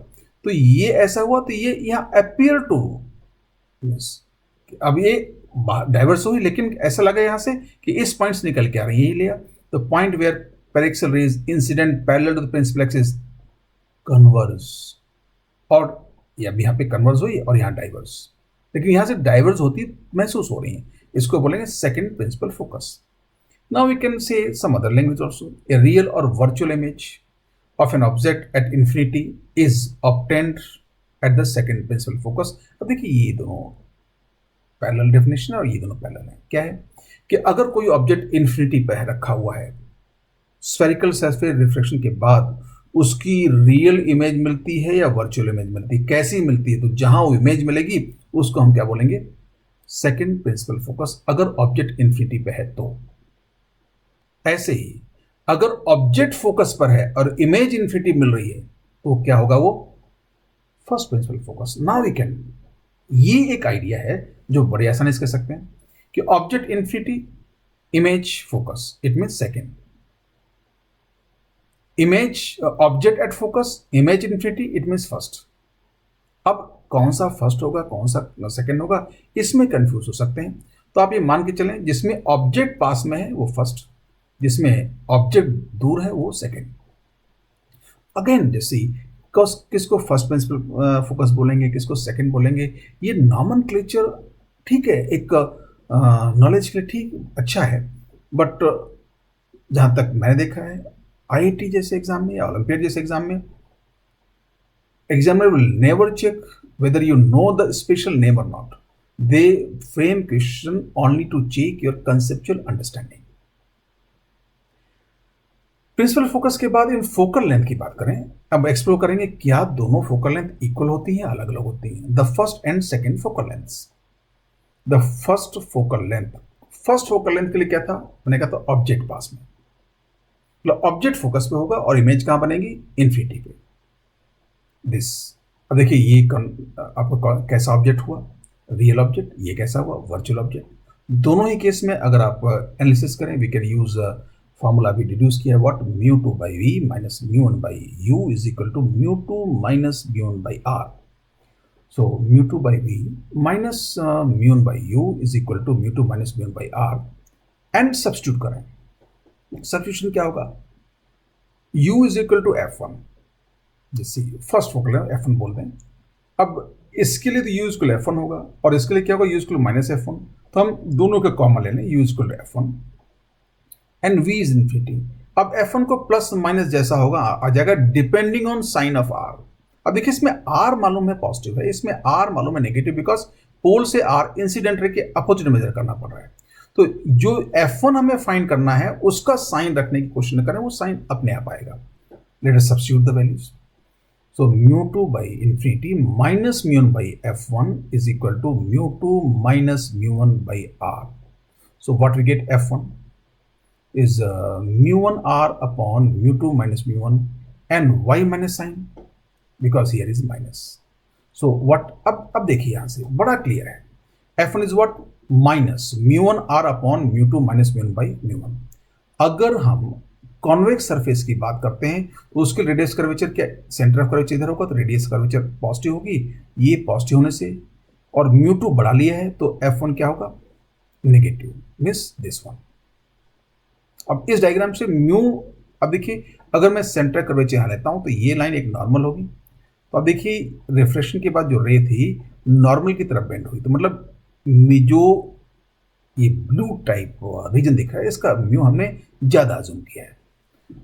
तो ये ऐसा हुआ तो ये यहाँ अपियर टू, अब ये डाइवर्स हुई लेकिन ऐसा लगा यहां से कि इस पॉइंट से निकल के आ रही है, यही लिया। तो point where paraxial rays incident parallel to the principal axis converge, और अब यहाँ पे कन्वर्ज हुई और यहाँ डाइवर्स, लेकिन यहां से डाइवर्स होती महसूस हो रही है, इसको बोलेंगे second principal focus. Now we can say some other language also, a real और virtual image of an object at infinity is obtained at the second principal focus. अब देखिए ये दोनों पैरेलल डेफिनेशन है और ये दोनों पैरेलल है। क्या है कि अगर कोई ऑब्जेक्ट इंफिनिटी पे रखा हुआ है, स्फेरिकल सरफेस रिफ्लेक्शन के बाद उसकी रियल इमेज मिलती है या वर्चुअल इमेज मिलती है, कैसी मिलती है, तो जहां वो इमेज मिलेगी उसको हम क्या बोलेंगे, सेकंड प्रिंसिपल फोकस, अगर ऑब्जेक्ट इंफिनिटी पे है तो। ऐसे ही अगर ऑब्जेक्ट फोकस पर है और इमेज इंफिनिटी मिल रही है तो क्या होगा, वो first principal focus. Now we can, ये एक आइडिया है जो बड़ी आसानी से कह सकते हैं कि object infinity image focus, it mean second, image object at focus image infinity, it means first. अब कौन सा फर्स्ट होगा कौन सा सेकंड होगा, इसमें कंफ्यूज हो सकते हैं। तो आप ये मान के चलें जिसमें ऑब्जेक्ट पास में है वो फर्स्ट, जिसमें ऑब्जेक्ट दूर है वो सेकंड। अगेन जैसे किसको फर्स्ट प्रिंसिपल फोकस बोलेंगे, किसको सेकंड बोलेंगे, ये नॉमेनक्लेचर ठीक है, एक नॉलेज के लिए ठीक अच्छा है, बट जहां तक मैंने देखा है आईआईटी जैसे एग्जाम में या ओलंपियाड जैसे एग्जाम में, examiner will never check whether you know the special name or not. They frame question only to check your conceptual understanding. Principal focus के बाद इन फोकल लेंथ की बात करें, अब एक्सप्लोर करेंगे क्या दोनों फोकल लेंथ इक्वल होती हैं अलग अलग होती हैं। The first and second focal length, the first focal length, first focal length के लिए क्या था, मैंने कहा था ऑब्जेक्ट पास में, मतलब ऑब्जेक्ट फोकस पे होगा और इमेज कहां बनेगी, इन्फिनिटी पे। दिस, अब देखिए ये आपका कैसा ऑब्जेक्ट हुआ, रियल ऑब्जेक्ट, ये कैसा हुआ, वर्चुअल ऑब्जेक्ट। दोनों ही केस में अगर आप एनालिसिस करें, वी कैन यूज फॉर्मूला भी डिड्यूस किया, what mu two by we minus mu one by you is equal to mu two minus mu one by r. So mu two by we minus mu one by you is equal to mu two minus mu one by r, and substitute करें। Substitution क्या होगा, u is equal to f1, जैसे first focal है f1 बोल दें। अब इसके लिए तो u इक्वल f1 होगा और इसके लिए क्या होगा, u इक्वल माइनस f1, तो हम दोनों के कॉमन ले लें, u equal to f1 and v is infinity. अब f1 को प्लस माइनस जैसा होगा आ जाएगा depending on sign of r। अब देखिए इसमें r मालूम है पॉजिटिव है, इसमें r मालूम है नेगेटिव, बिकॉज पोल से r इंसिडेंट रे के अपोजिट मेजर करना पड़ रहा है। तो जो f1 हमें फाइंड करना है उसका साइन रखने की कोशिश न करें, वो साइन अपने आप आएगा। Late us substitute the values. So mu2 by infinity minus mu1 by f1 is equal to mu2 minus mu1 by r. So what we get, f1 is mu1 r upon mu2 minus mu1 and y minus sign because here is minus. So what, अब देखिए यहाँ से बड़ा clear है, f1 is what, minus mu1 r upon mu2 minus mu1 by mu1। अगर हम convex surface की बात करते हैं तो उसके रेडियस कर्वेचर क्या, सेंटर ऑफ कर्वेचर इधर होगा तो रेडियस कर्वेचर पॉजिटिव होगी, ये पॉजिटिव होने से, और म्यू2 बढ़ा लिया है तो f1 क्या होगा, नेगेटिव, मिस दिस वन। अब इस डायग्राम से म्यू, अब देखिए अगर मैं सेंटर कर्वेचर यहां लेता हूं तो ये लाइन एक नॉर्मल होगी, तो अब देखिए रिफ्लेक्शन के बाद जो रे थी नॉर्मल की तरफ बेंड हुई, तो मतलब जो ये ब्लू टाइप रीजन दिख रहा है इसका म्यू हमने ज्यादा जूम किया है।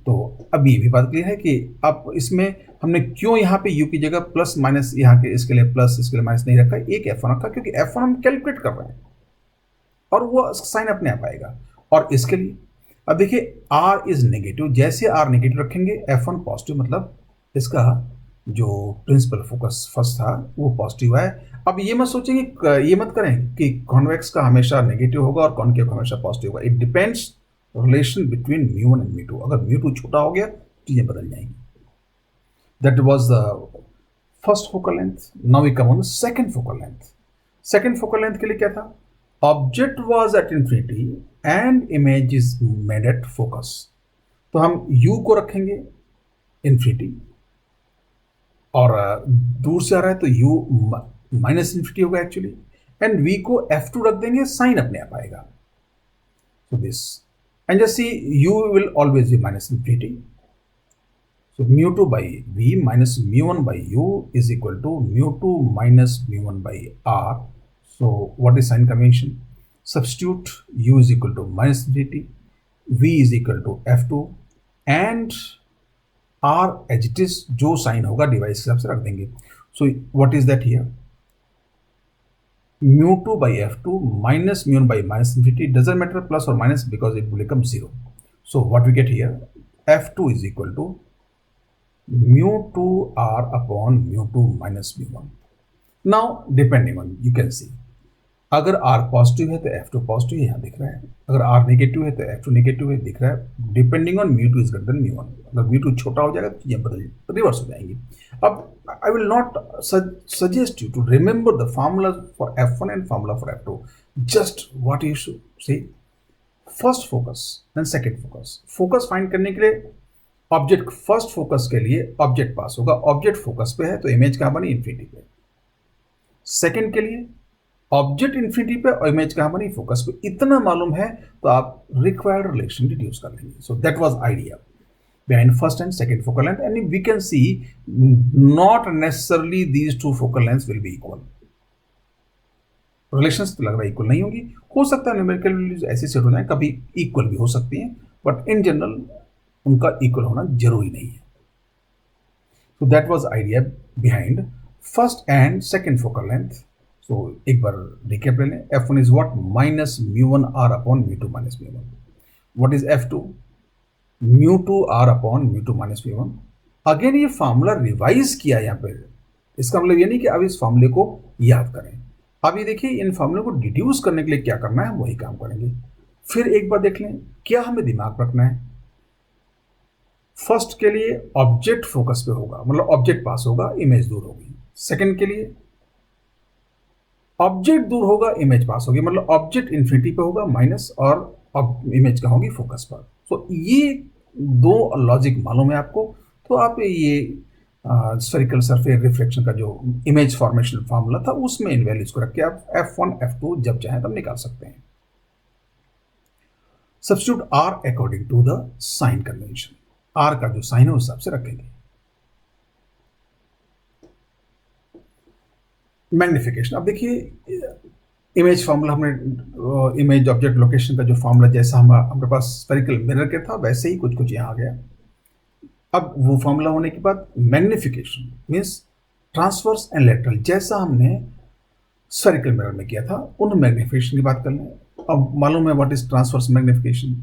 तो अब ये भी बात क्लियर है कि अब इसमें हमने क्यों यहाँ पे u की जगह प्लस माइनस, यहाँ के इसके लिए प्लस इसके लिए माइनस नहीं रखा, एक f1 रखा, क्योंकि f1 हम कैलकुलेट कर रहे हैं और वो साइन अपने आप आएगा। और इसके लिए अब देखिए r इज नेगेटिव, जैसे r नेगेटिव रखेंगे f1 पॉजिटिव, मतलब इसका जो प्रिंसिपल फोकस फर्स्ट था वो पॉजिटिव है। अब ये मत सोचेंगे, ये मत करें कि कॉन्वेक्स का हमेशा नेगेटिव होगा और कॉनकेव का हमेशा पॉजिटिव होगा। It depends relation between mu1 and mu2। अगर mu2 छोटा हो गया चीजें बदल जाएंगी। That was the first focal length. Now we come on the second focal length. Second focal length के लिए क्या था, object was at infinity and image is made at focus. तो हम u को रखेंगे इन्फिनिटी, और दूर से आ रहा है तो u माइनस इन्फिनिटी होगा एक्चुअली, एंड v को f2 रख देंगे, साइन अपने आप आएगा. So this, and just see u will always be minus infinity. So mu2 by v minus mu1 by u is equal to mu2 minus mu1 by r. So what is sign convention? Substitute u is equal to minus infinity, v is equal to f2, and r as it is, जो sign होगा device के हिसाब से रख देंगे. So what is that here? mu2 by f2 minus mu1 by minus infinity, doesn't matter plus or minus because it will become 0. So what we get here, f2 is equal to mu2 r upon mu2 minus mu1. Now depending on, you can see, अगर r positive है तो f2 positive यहाँ दिख रहा है, अगर r negative है तो f2 नेगेटिव है दिख रहा है, depending on mu2 is greater than mu1. अगर mu2 छोटा हो जाएगा तो चीजें बदल रिवर्स हो जाएंगी. अब I will not suggest you to remember the formula for f1 and formula for f2. Just what you should say, first focus and second focus. Focus find करने के लिए ऑब्जेक्ट, फर्स्ट फोकस के लिए object पास होगा, object focus पे है तो image कहाँ बनी, इन्फिनिटी पे. सेकेंड के लिए ऑब्जेक्ट इन्फिनिटी पे और इमेज कहाँ बनी, फोकस पे. इतना मालूम है तो आप रिक्वायर्ड रिलेशन डिड्यूस कर लेंगे. सो that was idea behind first and second focal length, and we can see not necessarily these two focal lengths will be equal. Relations तो लग रहा है इक्वल नहीं होगी, हो सकता है न्यूमेरिकल वैल्यूज ऐसे सेट हो जाए, कभी इक्वल भी हो सकती हैं, बट इन जनरल उनका इक्वल होना जरूरी नहीं है. So that was idea behind first and second focal length. सो एक बार रिकैप ले लें. f1 is what, minus mu1 r upon mu2 minus mu1. What is f2, mu2 r upon mu2 minus mu1. Again ये formula revise किया यहाँ पे, इसका मतलब ये नहीं कि अब इस फार्मूले को याद करें. अब ये देखिए, इन फार्मूले को डिड्यूस करने के लिए क्या करना है, हम वही काम करेंगे. फिर एक बार देख लें क्या हमें दिमाग रखना है. फर्स्ट के लिए ऑब्जेक्ट फोकस पे होगा, मतलब ऑब्जेक्ट पास होगा, इमेज दूर होगी. सेकंड के लिए ऑब्जेक्ट दूर होगा, इमेज पास होगी, मतलब ऑब्जेक्ट इन्फिनिटी पे होगा माइनस, और इमेज कहाँ होगी, फोकस पर. तो ये दो लॉजिक मालूम है आपको, तो आप ये स्फेरिकल सरफेस रिफ्लेक्शन का जो इमेज फॉर्मेशन फार्मूला था उसमें इन वैल्यूज को रख के आप f1 f2 जब चाहें तब निकाल सकते हैं. Substitute r according to the sign convention. r का जो साइन है उस हिसाब से रखेंगे. मैग्निफिकेशन. अब देखिए इमेज फार्मूला हमने, इमेज ऑब्जेक्ट लोकेशन का जो फार्मूला जैसा हमारे पास स्फेरिकल मिरर के था वैसे ही कुछ कुछ यहाँ आ गया. अब वो फार्मूला होने के बाद magnification means transverse and lateral, जैसा हमने स्फेरिकल मिरर में किया था उन मैग्निफिकेशन की बात कर लें. अब मालूम है what is transverse magnification,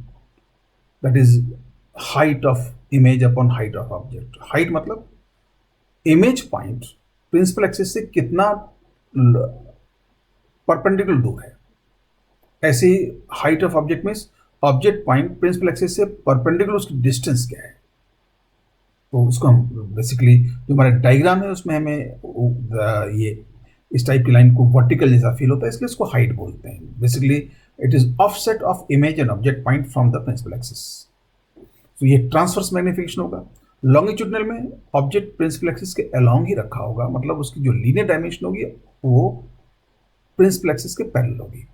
that is height of image upon height of object. Height मतलब इमेज पॉइंट प्रिंसिपल एक्सिस से कितना परपेंडिकुलर दूर है, ऐसे ही height of object means object point principal axis से परपेंडिकुलर उसकी डिस्टेंस क्या है. तो उसको हम बेसिकली जो हमारा डायग्राम है उसमें हमें ये इस टाइप की लाइन को वर्टिकल जैसा फील होता है, इसलिए इसको हाइट बोलते हैं. Basically it is offset of image and object point from the principal axis. तो ये ट्रांसवर्स मैग्निफिकेशन होगा. लॉन्गिट्यूडनल में ऑब्जेक्ट प्रिंसिपल एक्सिस के अलोंग ही रखा होगा, मतलब उसकी जो लीनियर डायमेंशन होगी वो प्रिंसिपल एक्सिस के पैरेलल होगी.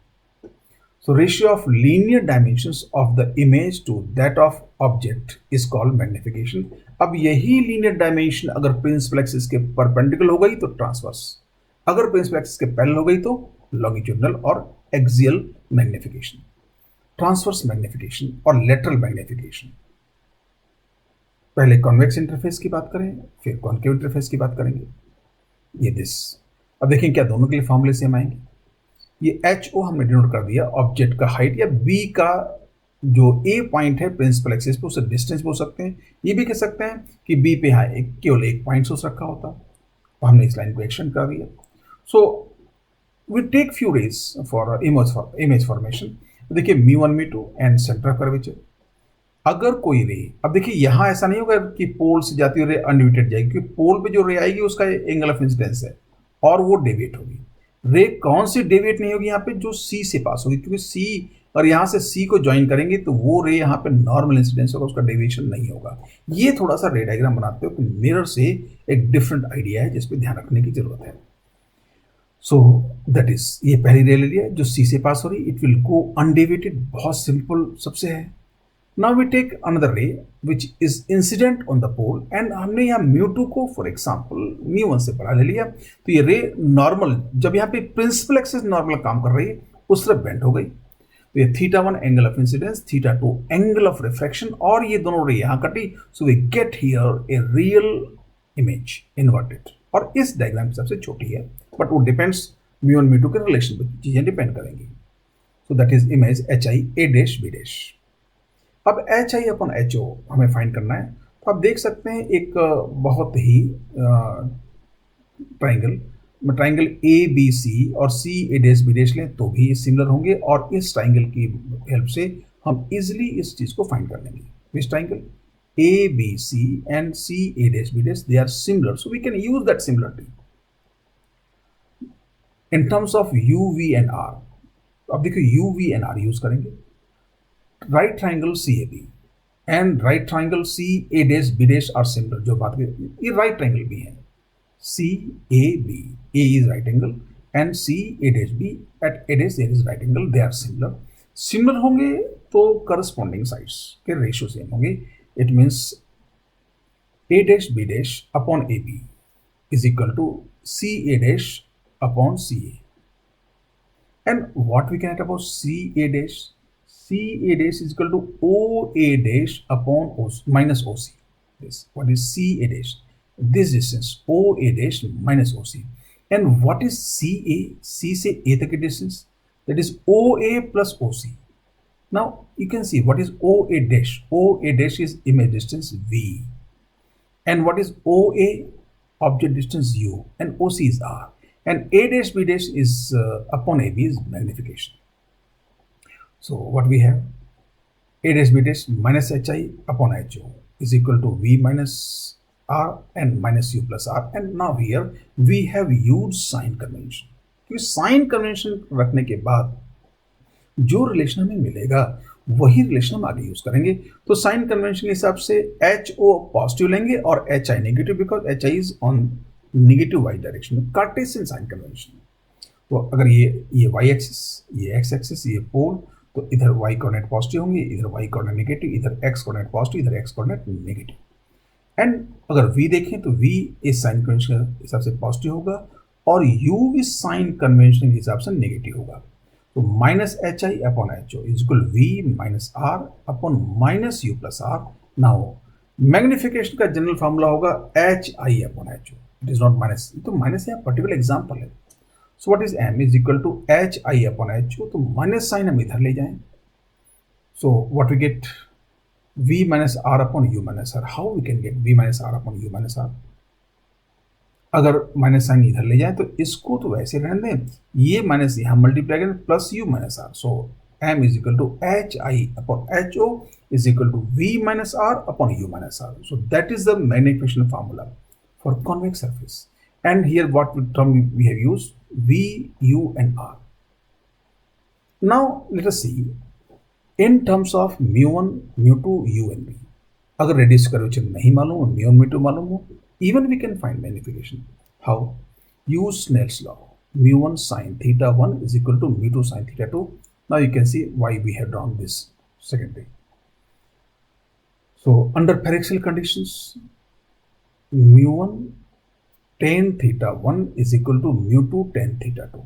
So ratio of linear dimensions of the image to that of object is called magnification. अब यही linear dimension अगर principal axis के perpendicular हो गई तो transverse, अगर principal axis के parallel हो गई तो longitudinal और axial magnification. Transverse magnification और lateral magnification. पहले convex interface की बात करें, फिर concave interface की बात करेंगे. ये this. अब देखें क्या दोनों के लिए फॉर्मूले सेम आएंगे. ये HO हमने डिनोट कर दिया ऑब्जेक्ट का हाइट, या B का जो A पॉइंट है प्रिंसिपल एक्सिस पे उसे डिस्टेंस बोल सकते हैं. ये भी कह सकते हैं कि B पे यहाँ केवल एक पॉइंट सोर्स रखा होता, तो हमने इस लाइन को एक्सटेंड कर दिया. So we take few rays for image formation. देखिए μ1 μ2 एंड सेंटर ऑफ कर्वेचर. अगर कोई रे, अब देखिए यहाँ ऐसा नहीं होगा कि पोल से जाती हुई रे अनडिविटेड जाएगी, क्योंकि पोल पे जो रे आएगी उसका एंगल ऑफ इंसिडेंस है और वो डेविएट होगी. रे कौन सी डेविएट नहीं होगी यहाँ पे, जो सी से पास होगी, क्योंकि सी और यहाँ से सी को ज्वाइन करेंगे तो वो रे यहाँ पे नॉर्मल इंसिडेंस होगा, उसका डेविएशन नहीं होगा। ये थोड़ा सा रे डायग्राम बनाते हो कि मिरर से एक डिफरेंट आइडिया है जिसपे ध्यान रखने की जरूरत है। सो दैट इज, ये पहली रे ले लिया जो सी से पास हो रही, इट विल गो अनडेविएटेड, बहुत सिंपल सबसे है। Now we take another ray which is incident on the pole and हमने यहाँ म्यू2 को फॉर एग्जाम्पल म्यू1 से बड़ा ले लिया, तो ये रे नॉर्मल, जब यहाँ पे प्रिंसिपल एक्सिस नॉर्मल काम कर रही है उस तरफ बेंड हो गई, तो ये θ1 angle of incidence, θ2 angle of refraction, और ये दोनों रे यहाँ कटी, so we get here a real image inverted. और इस डायग्राम की सबसे छोटी है, बट वो डिपेंड्स म्यू1 म्यू2 के रिलेशन पे चीजें डिपेंड करेंगी। So that is image H I A dash B dash. अब H I upon H O हमें फाइंड करना है, तो आप देख सकते हैं एक बहुत ही ट्राइंगल ए बी सी और सी ए डैश बी डैश लें तो भी सिमिलर होंगे, और इस ट्राइंगल की हेल्प से हम इजिली इस चीज को फाइंड कर लेंगे। This triangle A B C and C A dash B dash, they are similar, so we can use that similarity in terms of U V and R. अब देखिए U V and R use करेंगे। Right triangle C A B and right triangle C A dash B dash are similar, जो बात करें ये right triangle भी है, C A B, A is right angle and C A dash B, at A dash there is right angle, they are similar. Similar होंगे तो corresponding sides के ratio same होंगे। It means A dash B dash upon A B is equal to C A dash upon C A. And what we can get about C A dash? C A dash is equal to O A dash upon O minus OC. This, what is C A dash? This distance O A dash minus OC. And what is C A? C से A तक की distance, that is O A plus OC. Now you can see what is O A dash. O A dash is image distance V. And what is O A? Object distance U. And OC is R. And A dash B dash is upon A B is magnification. So what we have, A dash B dash minus HI upon HO is equal to V minus R and minus U plus R, and now here we have used sign convention। क्योंकि sign convention रखने के बाद जो relation हमें मिलेगा वही relation हम आगे यूज करेंगे। तो साइन कन्वेंशन के हिसाब से HO पॉजिटिव लेंगे और HI negative, because HI is on negative y direction, Cartesian sign convention. तो अगर ये वाई एक्सिस, ये एक्स एक्सिस, ये पोल, तो इधर y कोऑर्डिनेट पॉजिटिव होंगे, इधर y कोऑर्डिनेट नेगेटिव, इधर x कोऑर्डिनेट पॉजिटिव, इधर x कोऑर्डिनेट नेगेटिव। एंड अगर v देखें तो v इस साइन कन्वेंशन के हिसाब से पॉजिटिव होगा और u इस साइन कन्वेंशन के हिसाब से नेगेटिव होगा। तो minus H I upon H O is equal V minus R upon minus U plus R. Now magnification का जनरल फॉर्मूला होगा H I upon H O, it is not minus, तो minus यहाँ particular example है। So what is m is equal to h I upon h o, तो minus sign हम इधर ले जाएं, so what we get v minus r upon u minus r। how we can get v minus r upon u minus r? अगर minus sign इधर ले जाएं तो इसको तो वैसे रहने दें, ये माइनस यहाँ मल्टीप्लाई करें plus u minus r, so m is equal to h I upon h o is equal to v minus r upon u minus r। so that is the magnification formula for convex surface, and here what term we have used, V, U and R. Now let us see in terms of mu1, mu2, U and V. अगर radius curvature नहीं मालूम हो, mu1, mu2 मालूम हो, even we can find magnification. How? Use Snell's law. mu1 sin theta 1 is equal to mu2 sin theta 2. Now you can see why we have drawn this secondary. So under paraxial conditions, mu1 tan theta 1 is equal to mu2 tan theta 2,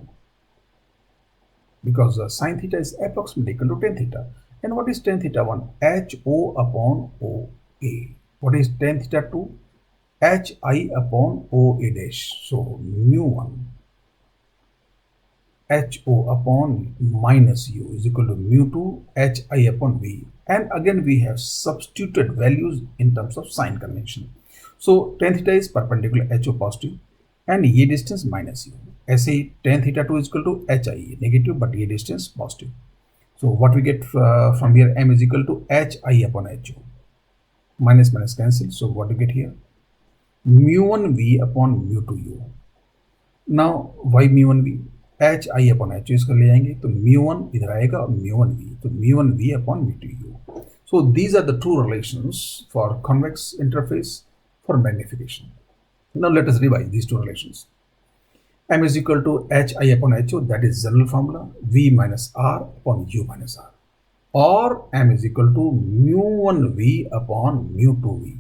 because sin theta is approximately equal to tan theta. And what is tan theta 1? HO upon OA. What is tan theta 2? HI upon OA dash. So mu1 HO upon minus U is equal to mu2 HI upon V. And again we have substituted values in terms of sign convention. So tan theta is perpendicular HO positive and ये distance minus U. ऐसे ही tan theta 2 is equal to HI negative but ये distance positive. So what we get from here, m is equal to HI upon HO. Minus minus cancel. So what we get here? Mu1 V upon mu2 U. Now why mu1 V? H I upon H इसको ले जाएंगे तो mu 1 इधर आएगा और mu 1 V, तो mu 1 V upon mu 2 U. So these are the two relations for convex interface for magnification. Now let us revise these two relations. M is equal to Hi upon Ho, that is general formula, V minus R upon U minus R. Or M is equal to mu1V upon mu2V.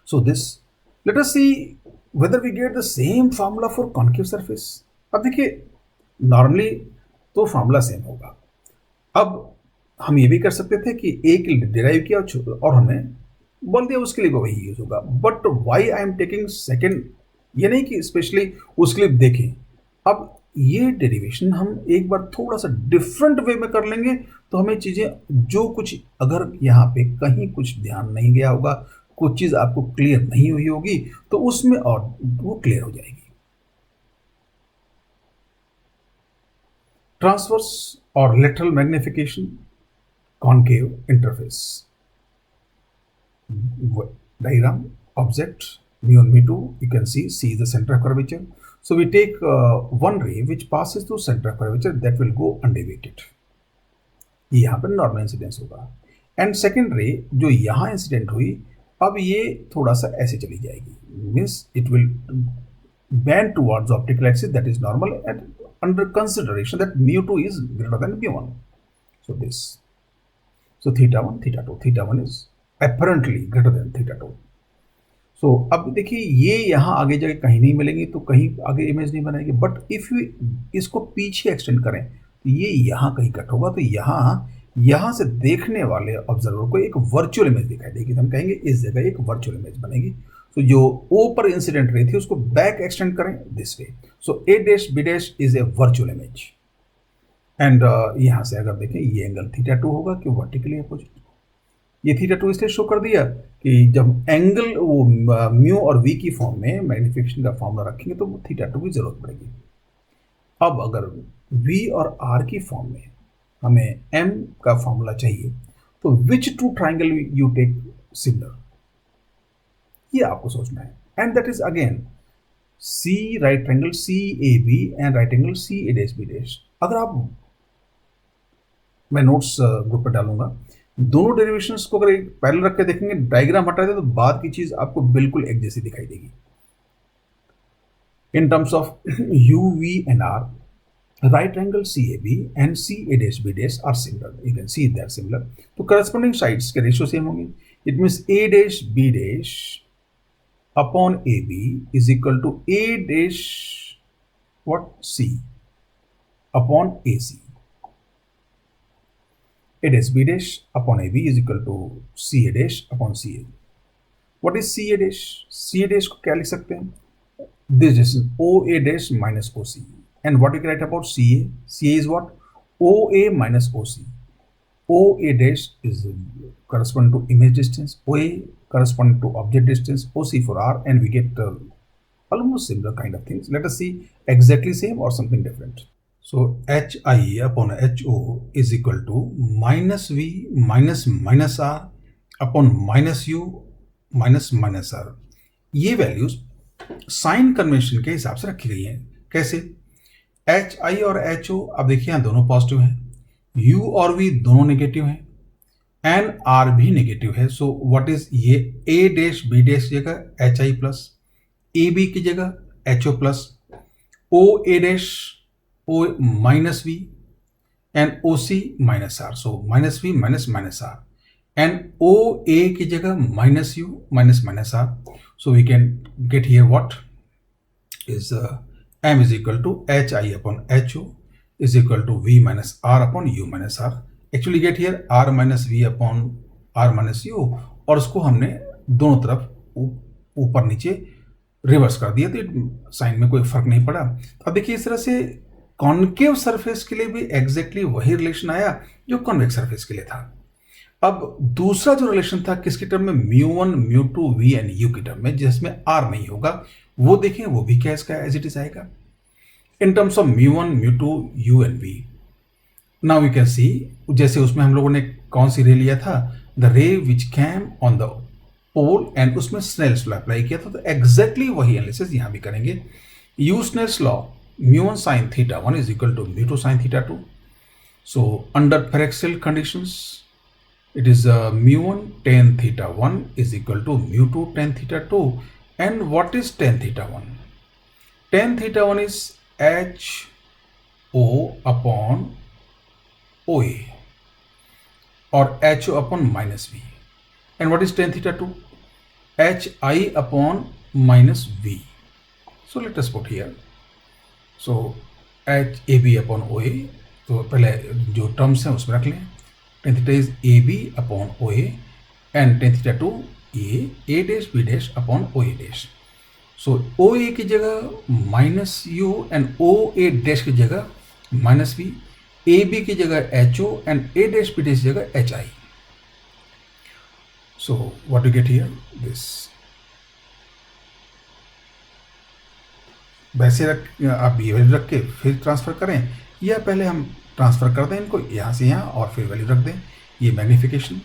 So this, let us see whether we get the same formula for concave surface. अब देखिए normally तो formula same होगा. अब हम ये भी कर सकते थे कि एक डिराइव किया और हमने बोल दिया उसके लिए वही यूज होगा. But why I am taking second, ये नहीं कि स्पेशली उसके लिए देखें. अब ये डेरिवेशन हम एक बार थोड़ा सा डिफरेंट वे में कर लेंगे तो हमें चीज़ें जो कुछ अगर यहाँ पे कहीं कुछ ध्यान नहीं गया होगा, कुछ चीज़ आपको क्लियर नहीं हुई होगी तो उसमें और वो क्लियर हो जाएगी. Transverse or lateral magnification, concave interface. Diagram, object, mu1, mu2, you can see C is the center of curvature. So we take one ray which passes through center of curvature, that will go undeviated. ये यहाँ पर normal incidence होगा. And second ray जो यहाँ incident हुई, अब ये थोड़ा सा ऐसे चली जाएगी, means it will bend towards optical axis, that is normal, and under consideration that mu2 is greater than mu1. So this, so theta 1, theta 2, theta 1 is apparently greater than theta 2. So अब देखिए ये यहाँ आगे जाके कहीं नहीं मिलेंगी तो कहीं आगे इमेज नहीं बनाएगी. बट इफ यू इसको पीछे एक्सटेंड करें तो ये यहाँ कहीं कट होगा, तो यहाँ से देखने वाले ऑब्जर्वर को एक वर्चुअल इमेज दिखाई देगी. तो हम कहेंगे इस जगह एक वर्चुअल इमेज बनेगी. तो जो ओ पर इंसिडेंट रे थी उसको बैक एक्सटेंड करें this way. So A dash B dash is a virtual image. And यहाँ से अगर देखें ये एंगल थीटा 2 होगा कि वर्टिकली अपोजिट. ये थीटा 2 इसलिए शो कर दिया कि जब एंगल वो म्यू और वी की फॉर्म में मैग्निफिकेशन का फॉर्मूला रखेंगे तो वो थीटा 2 की जरूरत पड़ेगी. अब अगर वी और आर की फॉर्म में हमें एम का फॉर्मूला चाहिए तो which two triangle you take similar, ये आपको सोचना है. And that is again C right triangle C A B and right angle C A dash B dash. अगर आप, मैं नोट्स ग्रुप पर डालूंगा, दोनों डेरिवेशंस को अगर एक पैरेलल रख के देखेंगे, डायग्राम हटा दे तो बाद की चीज आपको बिल्कुल एक जैसी दिखाई देगी. In terms of U V and R, right angle CAB and CA dash B dash are similar. You can see they are similar. तो corresponding sides के ratio same होंगे. It means A dash B dash upon AB is equal to A dash what C upon AC. A dash B dash upon AB is equal to CA dash upon CA. What is CA dash? CA dash को क्या लिख सकते हैं? This is OA dash minus OC. And what you can write about CA? CA is what? OA minus OC. OA dash is corresponding to image distance, OA corresponding to object distance, OC for R, and we get almost similar kind of things. Let us see exactly same or something different. So HI upon HO is equal to minus V minus minus R upon minus U minus minus R. ये values sign convention के हिसाब से रखी गई हैं. कैसे? H I और H O, अब देखिए यहाँ दोनों पॉजिटिव हैं, यू और वी दोनों नेगेटिव हैं, एन आर भी नेगेटिव है. सो व्हाट इज ये ए डैश बी डैश की जगह H I plus, A B की जगह H O plus, O A dash O minus V and O C minus R. So minus V minus minus R, and O A की जगह minus U minus minus R. So we can get here what is M is equal to HI upon HO is equal to V minus R upon U minus R. Actually get here R minus V upon R minus U, और उसको हमने दोनों तरफ ऊपर नीचे reverse कर दिया तो साइन में कोई फर्क नहीं पड़ा. अब देखिए इस तरह से कॉन्केव सरफेस के लिए भी एग्जैक्टली वही रिलेशन आया जो कॉन्वेक्स सरफेस के लिए था. अब दूसरा जो रिलेशन था किसके टर्म में? mu1 mu2 V and U की टर्म में, जिसमें R नहीं होगा, वो देखें वो भी क्या इसका एज इट इज आएगा. In terms of mu1 mu2 U and V. Now we can see, जैसे उसमें हम लोगों ने कौन सी रे लिया था? The ray which came on the pole, and उसमें स्नेल्स लॉ अप्लाई किया था. तो एग्जैक्टली वही एनालिसिस यहाँ भी करेंगे Use Snell's law, mu1 sine theta 1 is equal to mu2 sine theta 2. So under paraxial conditions, it is mu1 tan theta 1 is equal to mu2 tan theta 2. And what is tan theta 1? Tan theta 1 is HO upon OA or HO upon minus V. And what is tan theta 2? HI upon minus V. So let us put here. So HAB upon OA. तो पहले जो terms हैं उसमें रख लें. tan theta is AB upon OA and tan theta 2 A dash B dash upon OA dash. So OA की जगह minus U and OA dash की जगह माइनस V, AB की जगह HO and A dash B dash की जगह HI. So what do you get here? This. वैसे आप ये वैल्यू रख के फिर ट्रांसफर करें या पहले हम ट्रांसफर कर दें इनको यहाँ से यहाँ और फिर वैल्यू रख दें. ये magnification.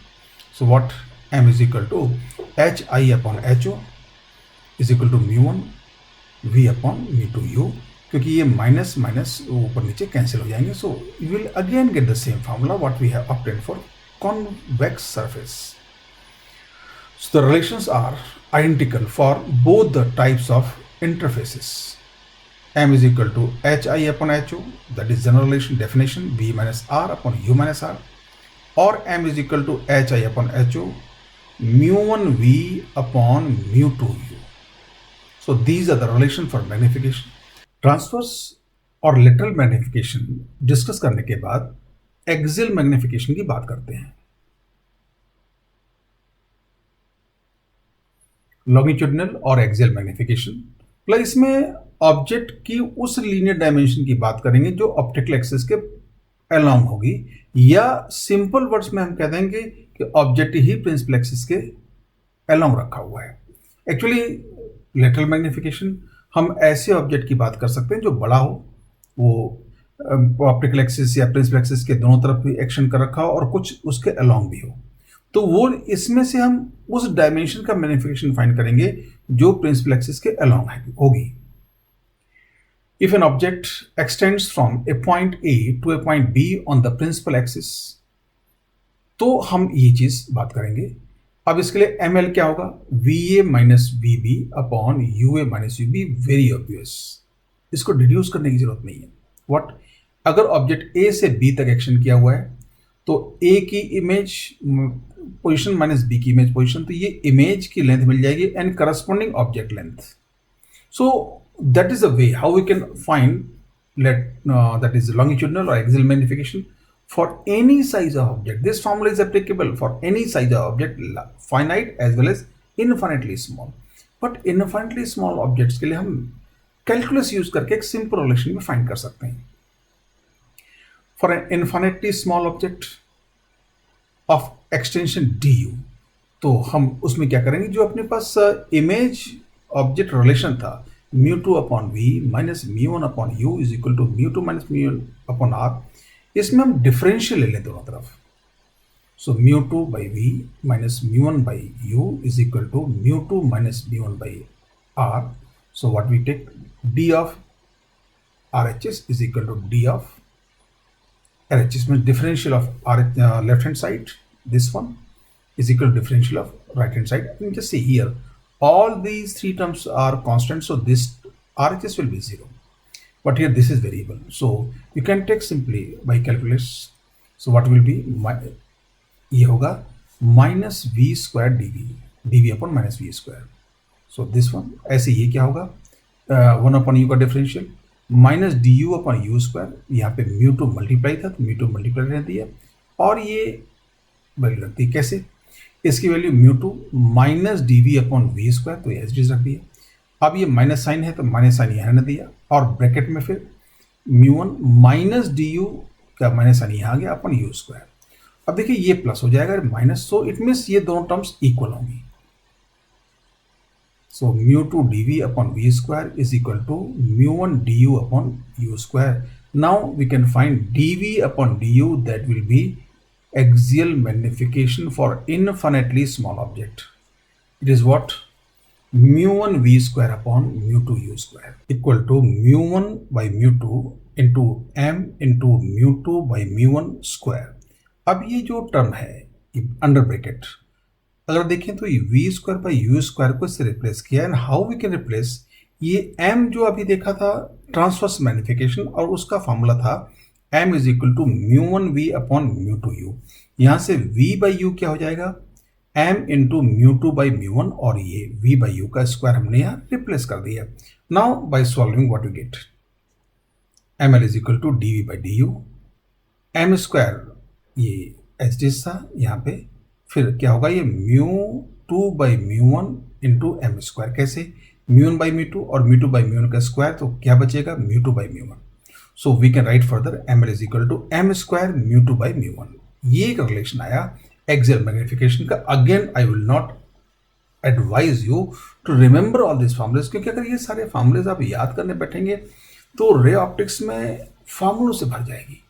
So what m is equal to H I upon H O is equal to mu1 v upon mu2 u, क्योंकि ये माइनस माइनस ऊपर नीचे कैंसिल हो जाएंगे. So you will again get the same formula what we have obtained for convex surface. So the relations are identical for both the types of interfaces. M is equal to HI upon HO, that is general relation definition, V minus R upon U minus R, or M is equal to HI upon HO, mu1 V upon mu2 U. So these are the relation for magnification. Transverse और lateral magnification discuss करने के बाद axial magnification की बात करते हैं. Longitudinal और axial magnification plus इसमें ऑब्जेक्ट की उस लीनियर डायमेंशन की बात करेंगे जो ऑप्टिकल एक्सिस के अलोंग होगी, या सिंपल वर्ड्स में हम कह देंगे कि ऑब्जेक्ट ही प्रिंसिपल एक्सिस के अलोंग रखा हुआ है. एक्चुअली लेटरल मैग्निफिकेशन हम ऐसे ऑब्जेक्ट की बात कर सकते हैं जो बड़ा हो, वो ऑप्टिकल एक्सिस या प्रिंसिपल एक्सिस के दोनों तरफ भी एक्शन कर रखा हो और कुछ उसके अलोंग भी हो. तो वो इसमें से हम उस डायमेंशन का मैग्निफिकेशन फाइंड करेंगे जो प्रिंसिपल एक्सिस के अलोंग होगी. If an object extends from a point A to a point B on the principal axis, तो हम ये चीज बात करेंगे. अब इसके लिए ML क्या होगा? VA minus VB upon UA minus UB. Very obvious, इसको डिड्यूस करने की जरूरत नहीं है. व्हाट? अगर ऑब्जेक्ट A से B तक एक्शन किया हुआ है तो A की इमेज पोजिशन माइनस B की इमेज पोजिशन, तो ये इमेज की लेंथ मिल जाएगी and corresponding object length. So that is the way how we can find that is longitudinal or axial magnification for any size of object. This formula is applicable for any size of object, finite as well as infinitely small. But infinitely small objects के लिए हम calculus use करके एक simple relation में find कर सकते हैं. For an infinitely small object of extension du, तो हम उसमें क्या करेंगे, जो अपने पास इमेज ऑब्जेक्ट रिलेशन था mu2 upon v minus mu1 upon u is equal to mu2 minus mu1 upon r, इसमें हम डिफरेंशियल ले लें दोनों तरफ. So mu2 by v minus mu1 by u is equal to mu2 minus mu1 by r. So what we take, d of RHS is equal to d of RHS means differential of left hand side, this one is equal to differential of right hand side. You can just see here all these three terms are constant, so this RHS will be 0, but here this is variable, so you can take simply by calculus. So what will be, ये होगा minus v square dv upon minus v square. So this one ऐसे ये क्या होगा, 1 upon u का differential minus du upon u square. यहाँ पे mu2 multiply था तो mu2 मल्टीप्लाई रहती है और ये वैल्यू लगती है. कैसे? इसकी value mu2 minus dv upon v square, तो एज इट रख दिया. अब ये माइनस साइन है तो माइनस साइन यहाँ न दिया और ब्रैकेट में फिर mu1 माइनस du का माइनस साइन यहाँ आ गया अपॉन u स्क्वायर. अब देखिए ये प्लस हो जाएगा माइनस, सो इट मीन्स ये दोनों टर्म्स इक्वल होंगी. So mu2 dv upon v square is equal to mu1 du upon u square. Now we can find dv upon du, that will be axial magnification for infinitely small object. It is what? Mu 1 V square upon mu 2 U square equal to mu 1 by mu 2 into M into mu 2 by mu 1 square. अब ये जो term है under bracket, अगर देखें तो ये V square by U square को इससे रिप्लेस किया। And how we can replace, ये एम जो अभी देखा था ट्रांसवर्स मैग्निफिकेशन, और उसका फॉर्मूला था M is equal to mu 1 V upon mu 2 U. यहाँ से वी बाई यू क्या हो जाएगा, M into mu 2 by mu 1, और ये वी बाई यू का स्क्वायर हमने यहाँ रिप्लेस कर दिया। Now by solving what we get, M L is equal to D V by D U, M square ये एच डी था यहाँ पे, फिर क्या होगा ये mu 2 by mu 1 into M square. कैसे, म्यू 1 बाई म्यू 2 और म्यू 2 बाई म्यू 1 का स्क्वायर, तो क्या बचेगा mu 2 by mu 1। So we can write further M L is equal to M square mu 2 by mu 1। ये एक relation आया axial magnification का। Again I will not advise you to remember all this formulas, क्योंकि अगर ये सारे formulas आप याद करने बैठेंगे तो रे ऑप्टिक्स में फॉर्मूलों से भर जाएगी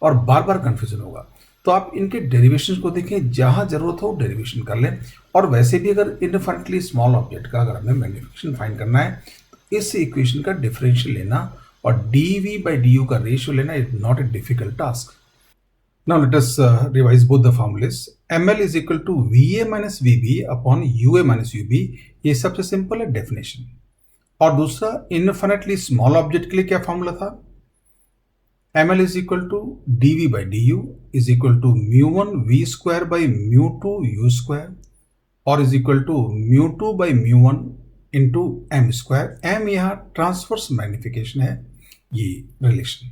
और बार बार कंफ्यूजन होगा। तो आप इनके डेरिवेशन को देखें, जहां जरूरत हो डेरिवेशन कर लें। और वैसे भी अगर इनफिनिटली स्मॉल ऑब्जेक्ट का अगर हमें मैग्निफिकेशन फाइंड करना है तो इस इक्वेशन का डिफरेंशियल लेना और D V by D U का रेशियो लेना is not a difficult task. Now let us revise both the formulas. ml is equal to va minus vb upon ua minus ub, ये सबसे simple है definition. और दूसरा infinitely small object के लिए क्या फॉर्मूला था, ml is equal to dv by du is equal to mu 1 v square by mu 2 u square, और is equal to mu 2 by mu 1 into m square। m यहाँ transverse magnification है, ये relation.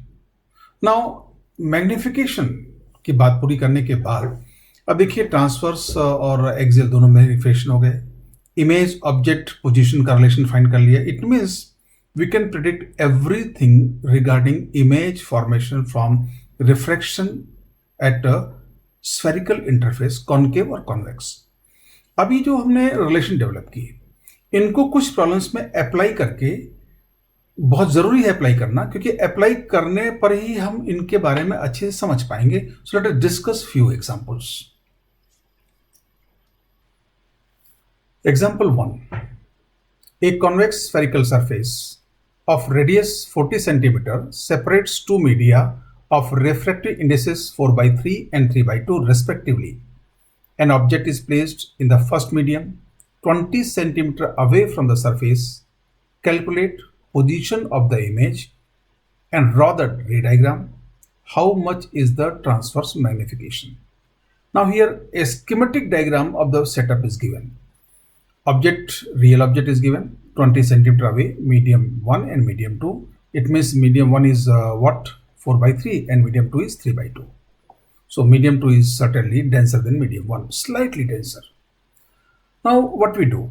Now magnification की बात पूरी करने के बाद अब देखिए ट्रांसवर्स और एक्सियल दोनों मैग्निफिकेशन हो गए। इमेज ऑब्जेक्ट पोजीशन का रिलेशन फाइंड कर लिया। It means we can predict everything regarding image formation from refraction at spherical interface, concave और कॉन्वेक्स। अभी जो हमने रिलेशन डेवलप की, इनको कुछ प्रॉब्लम्स में अप्लाई करके, बहुत जरूरी है अप्लाई करना, क्योंकि अप्लाई करने पर ही हम इनके बारे में अच्छे से समझ पाएंगे। So let us discuss few examples. Example 1, a convex spherical surface of radius 40 centimetre separates two media of refractive indices 4/3 and 3/2 respectively. An object is placed in the first medium 20 centimeter away from the surface. Calculate position of the image and draw the ray diagram. How much is the transverse magnification? Now here a schematic diagram of the setup is given. Object, real object is given 20 centimeter away, medium 1 and medium 2. It means medium 1 is what? 4/3 and medium 2 is 3/2. So medium 2 is certainly denser than medium 1, slightly denser. Now what we do?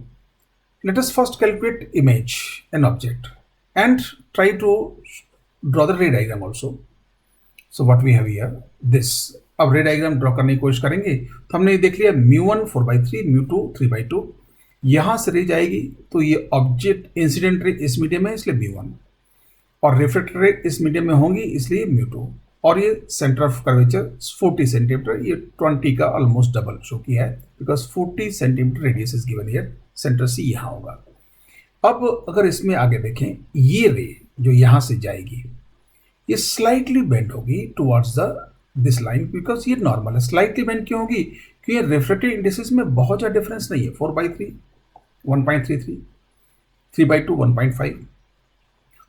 Let us first calculate image, an object, and try to draw the ray diagram also. So what we have here, this. अब रे diagram draw करने की कोशिश करेंगे तो हमने देख लिया म्यू 1 4/3, म्यू 2 3/2। यहां से रे जाएगी तो ये ऑब्जेक्ट इंसिडेंट रे इस मीडियम में इसलिए म्यू 1, और रिफ्लेक्टेड रे इस मीडियम में होंगी इसलिए म्यू 2, और ये सेंटर ऑफ कर्वेचर 40 सेंटीमीटर, ये 20 का ऑलमोस्ट डबल शो किया है, because 40 centimetre radius is given here, centre से यहां होगा। अब अगर इसमें आगे देखें, ये रे जो यहां से जाएगी ये स्लाइटली बेंड होगी towards the this line, because ये नॉर्मल है। स्लाइटली बेंड क्यों होगी? क्योंकि ये रिफ्लेक्टेड इंडिसेस में बहुत ज़्यादा डिफरेंस नहीं है, 4/3 1.33, 3/2 1.5।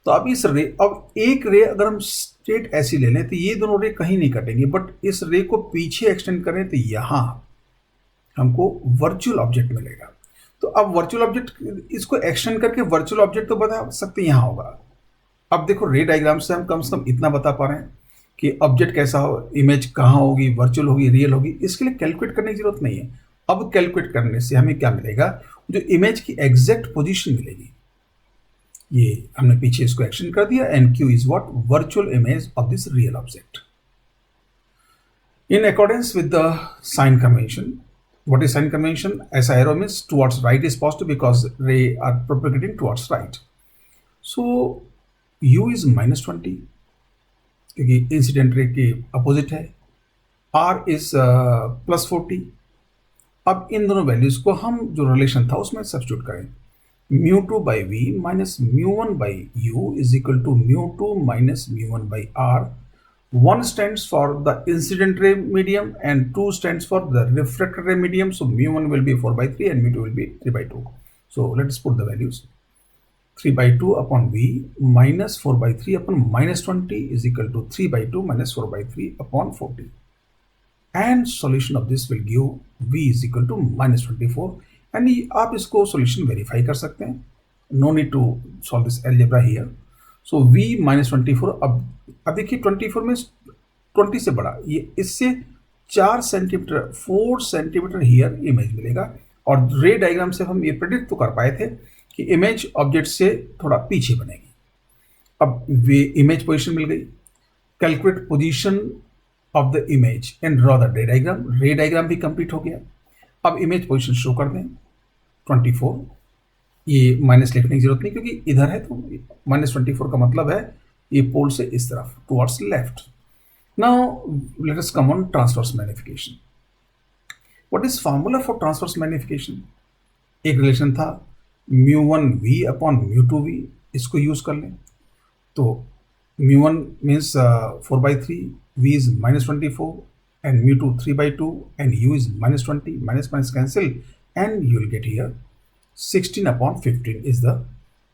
तो अब इस रे, अब एक रे अगर हम स्ट्रेट ऐसी ले लें तो ये दोनों रे कहीं नहीं कटेंगे, बट इस रे को पीछे एक्सटेंड करें तो यहां हमको वर्चुअल ऑब्जेक्ट मिलेगा। तो अब वर्चुअल ऑब्जेक्ट, इसको एक्सटेंड करके वर्चुअल ऑब्जेक्ट तो बता सकते हैं यहां होगा। अब देखो रे डायग्राम से हम कम इतना बता पा रहे हैं कि ऑब्जेक्ट कैसा हो, इमेज कहाँ होगी, वर्चुअल होगी, रियल होगी, इसके लिए कैलकुलेट करने की जरूरत नहीं है। अब कैलकुलेट करने से हमें क्या मिलेगा, जो इमेज की एग्जैक्ट पोजीशन मिलेगी। ये हमने पीछे इसको एक्सटेंड कर दिया, and Q is what, virtual image of this real object. In accordance with the sign convention, what is sign convention? SI arrow means towards right is positive because ray are propagating towards right. So U is -20 क्योंकि incident ray के opposite है। R is +40। अब इन दोनों values को हम जो relation था उसमें सब्स्टिट्यूट करें। Mu two by we minus mu one by you is equal to mu two minus mu one by R. One stands for the incident ray medium and 2 stands for the refracted ray medium. So mu1 will be 4 by 3 and mu2 will be 3 by 2. So let's put the values. 3 by 2 upon V minus 4 by 3 upon minus 20 is equal to 3 by 2 minus 4 by 3 upon 40. And solution of this will give V is equal to minus 24. And आप इसको solution verify कर सकते हैं. No need to solve this algebra here. So v minus 24. अब देखिए 24 में 20 से बड़ा, ये इससे 4 सेंटीमीटर 4 सेंटीमीटर हियर इमेज मिलेगा. और रे डायग्राम से हम ये प्रेडिक्ट तो कर पाए थे कि इमेज ऑब्जेक्ट से थोड़ा पीछे बनेगी. अब वे इमेज पोजीशन मिल गई. Calculate position of the image and draw the ray diagram. रे डायग्राम भी कंप्लीट हो गया. अब इमेज पोजीशन शो कर दें 24. ये माइनस लिखने की जरूरत नहीं क्योंकि इधर है, तो माइनस 24 का मतलब है ये पोल से इस तरफ towards left. Now let us come on transverse magnification. What is formula for transverse magnification? एक रिलेशन था म्यू1 वी अपॉन म्यू2 वी, इसको यूज कर लें. तो म्यू1 means 4 by 3, v is minus 24 and mu2 3 by 2 and u is minus 20. Minus minus cancel and you will get here 16 upon 15 is the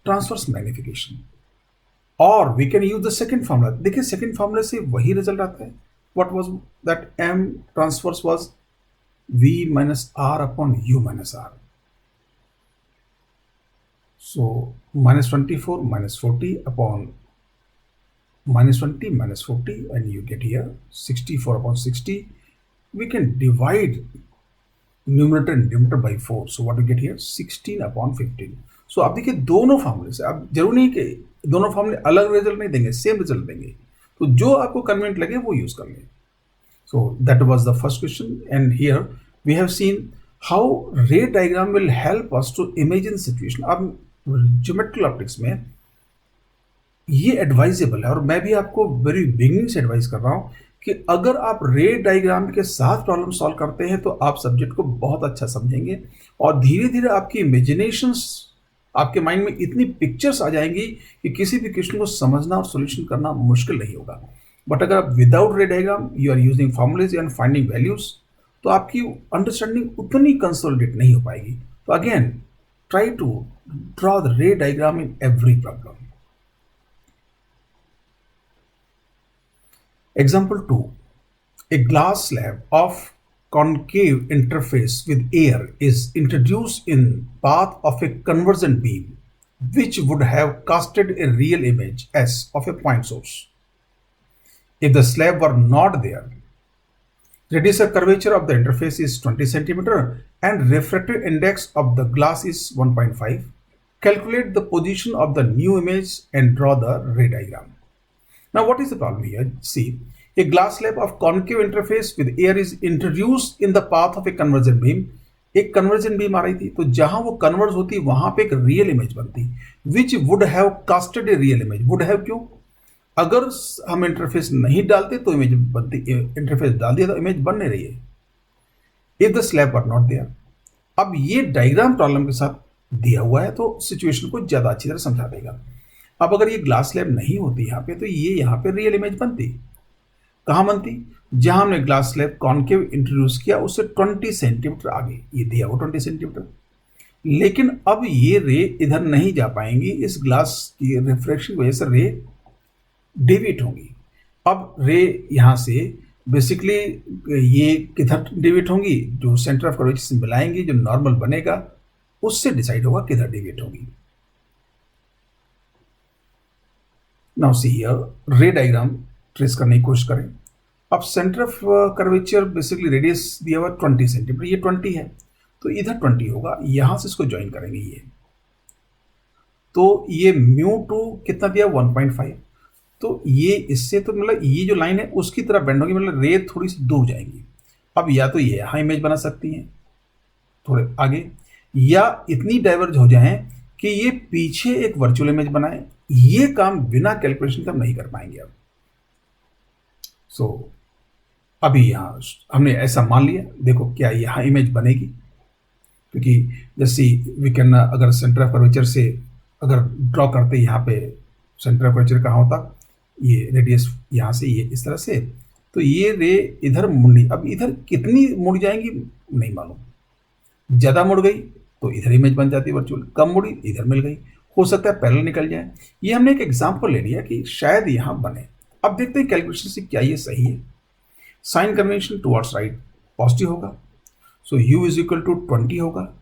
transverse magnification. Or we can use the second formula. देखिए second formula से वही result आता है. What was that? M transverse was V minus R upon U minus R. So minus 24 minus 40 upon minus 20 minus 40 and you get here 64 upon 60. We can divide numerator and denominator by 4. So what we get here 16 upon 15. So आप देखिए दोनों फॉर्मूले से, अब जरूरी नहीं कि दोनों फॉर्मूले अलग रिजल्ट नहीं देंगे, सेम रिजल्ट देंगे. तो जो आपको कन्वीनियंट लगे वो यूज कर लें. So that was the first question and here we have seen how ray diagram will help us to imagine situation. अब ज्योमेट्रिकल ऑप्टिक्स में ये एडवाइजेबल है और मैं भी आपको वेरी बिगिनिंग से एडवाइस कर रहा हूँ कि अगर आप रे डायग्राम के साथ प्रॉब्लम सॉल्व करते हैं तो आप सब्जेक्ट को बहुत अच्छा समझेंगे और धीरे धीरे आपकी इमेजिनेशंस, आपके माइंड में इतनी पिक्चर्स आ जाएंगी कि किसी भी क्वेश्चन को समझना और सॉल्यूशन करना मुश्किल नहीं होगा. बट अगर आप without ray diagram you are using formulas and finding values तो आपकी अंडरस्टैंडिंग उतनी कंसोलिडेट नहीं हो पाएगी. तो again try to draw the ray diagram in every problem. Example 2. A glass slab of concave interface with air is introduced in path of a convergent beam which would have casted a real image S of a point source. If the slab were not there, radius curvature of the interface is 20 cm and refractive index of the glass is 1.5. Calculate the position of the new image and draw the ray diagram. Now what is the problem here? See, a glass slab of concave interface with air is introduced in the path of a convergent beam. एक convergent beam आ रही थी तो जहां वो converge होती वहां पे एक रियल इमेज बनती which would have casted a real image. would have क्यों? अगर हम इंटरफेस नहीं डालते तो इमेज बनती, इंटरफेस डाल दिया तो इमेज बन नहीं रही है. If the slab were not there. अब ये डायग्राम प्रॉब्लम के साथ दिया हुआ है तो सिचुएशन को ज्यादा अच्छी तरह समझा देगा. अब अगर ये ग्लास स्लैब नहीं होती यहाँ पे तो ये यहाँ पे रियल इमेज बनती. कहाँ बनती? जहां हमने ग्लास स्लैब कॉन्केव इंट्रोड्यूस किया उससे 20 सेंटीमीटर आगे, ये दिया वो 20 सेंटीमीटर. लेकिन अब ये रे इधर नहीं जा पाएंगी, इस ग्लास की रिफ्रैक्शन की वजह से रे डेविएट होंगी. अब रे यहाँ से बेसिकली ये किधर डेविएट होंगी? जो सेंटर ऑफ कर्वेचर से मिलाएंगी, जो नॉर्मल बनेगा उससे डिसाइड होगा किधर डेविएट होंगी. नाउ सी हियर रे डायग्राम ट्रेस करने की कोशिश करें. अब centre of curvature basically radius दिया हुआ 20 सेंटीमीटर, ये 20 है तो इधर 20 होगा, यहां से इसको ज्वाइन करेंगे ये. तो ये μ2 कितना दिया 1.5. तो ये इससे तो मतलब ये जो लाइन है उसकी तरफ बेंड होगी, मतलब रे थोड़ी सी दूर जाएंगी. अब या तो ये यहाँ इमेज बना सकती हैं थोड़े आगे, या इतनी डाइवर्ज हो जाएं कि ये पीछे एक वर्चुअल इमेज बनाए. ये काम बिना कैलकुलेशन का नहीं कर पाएंगे अब. सो अभी यहाँ हमने ऐसा मान लिया, देखो क्या यहाँ इमेज बनेगी. क्योंकि जैसे वी कैन अगर सेंटर ऑफ कर्वेचर से अगर ड्रॉ करते यहाँ पे सेंटर ऑफ कर्वेचर कहाँ होता, ये रेडियस यहाँ से ये इस तरह से, तो ये रे इधर मुड़नी, अब इधर कितनी मुड़ जाएंगी नहीं मालूम, ज़्यादा मुड़ गई तो इधर इमेज बन जाती है वर्चुअल, कम मुड़ी इधर मिल गई, हो सकता है पैरेलल निकल जाए। ये हमने एक एग्जांपल ले लिया कि शायद यहाँ बने। अब देखते हैं कैलकुलेशन से क्या ये सही है। Sign convention towards right positive होगा, so u is equal to 20 होगा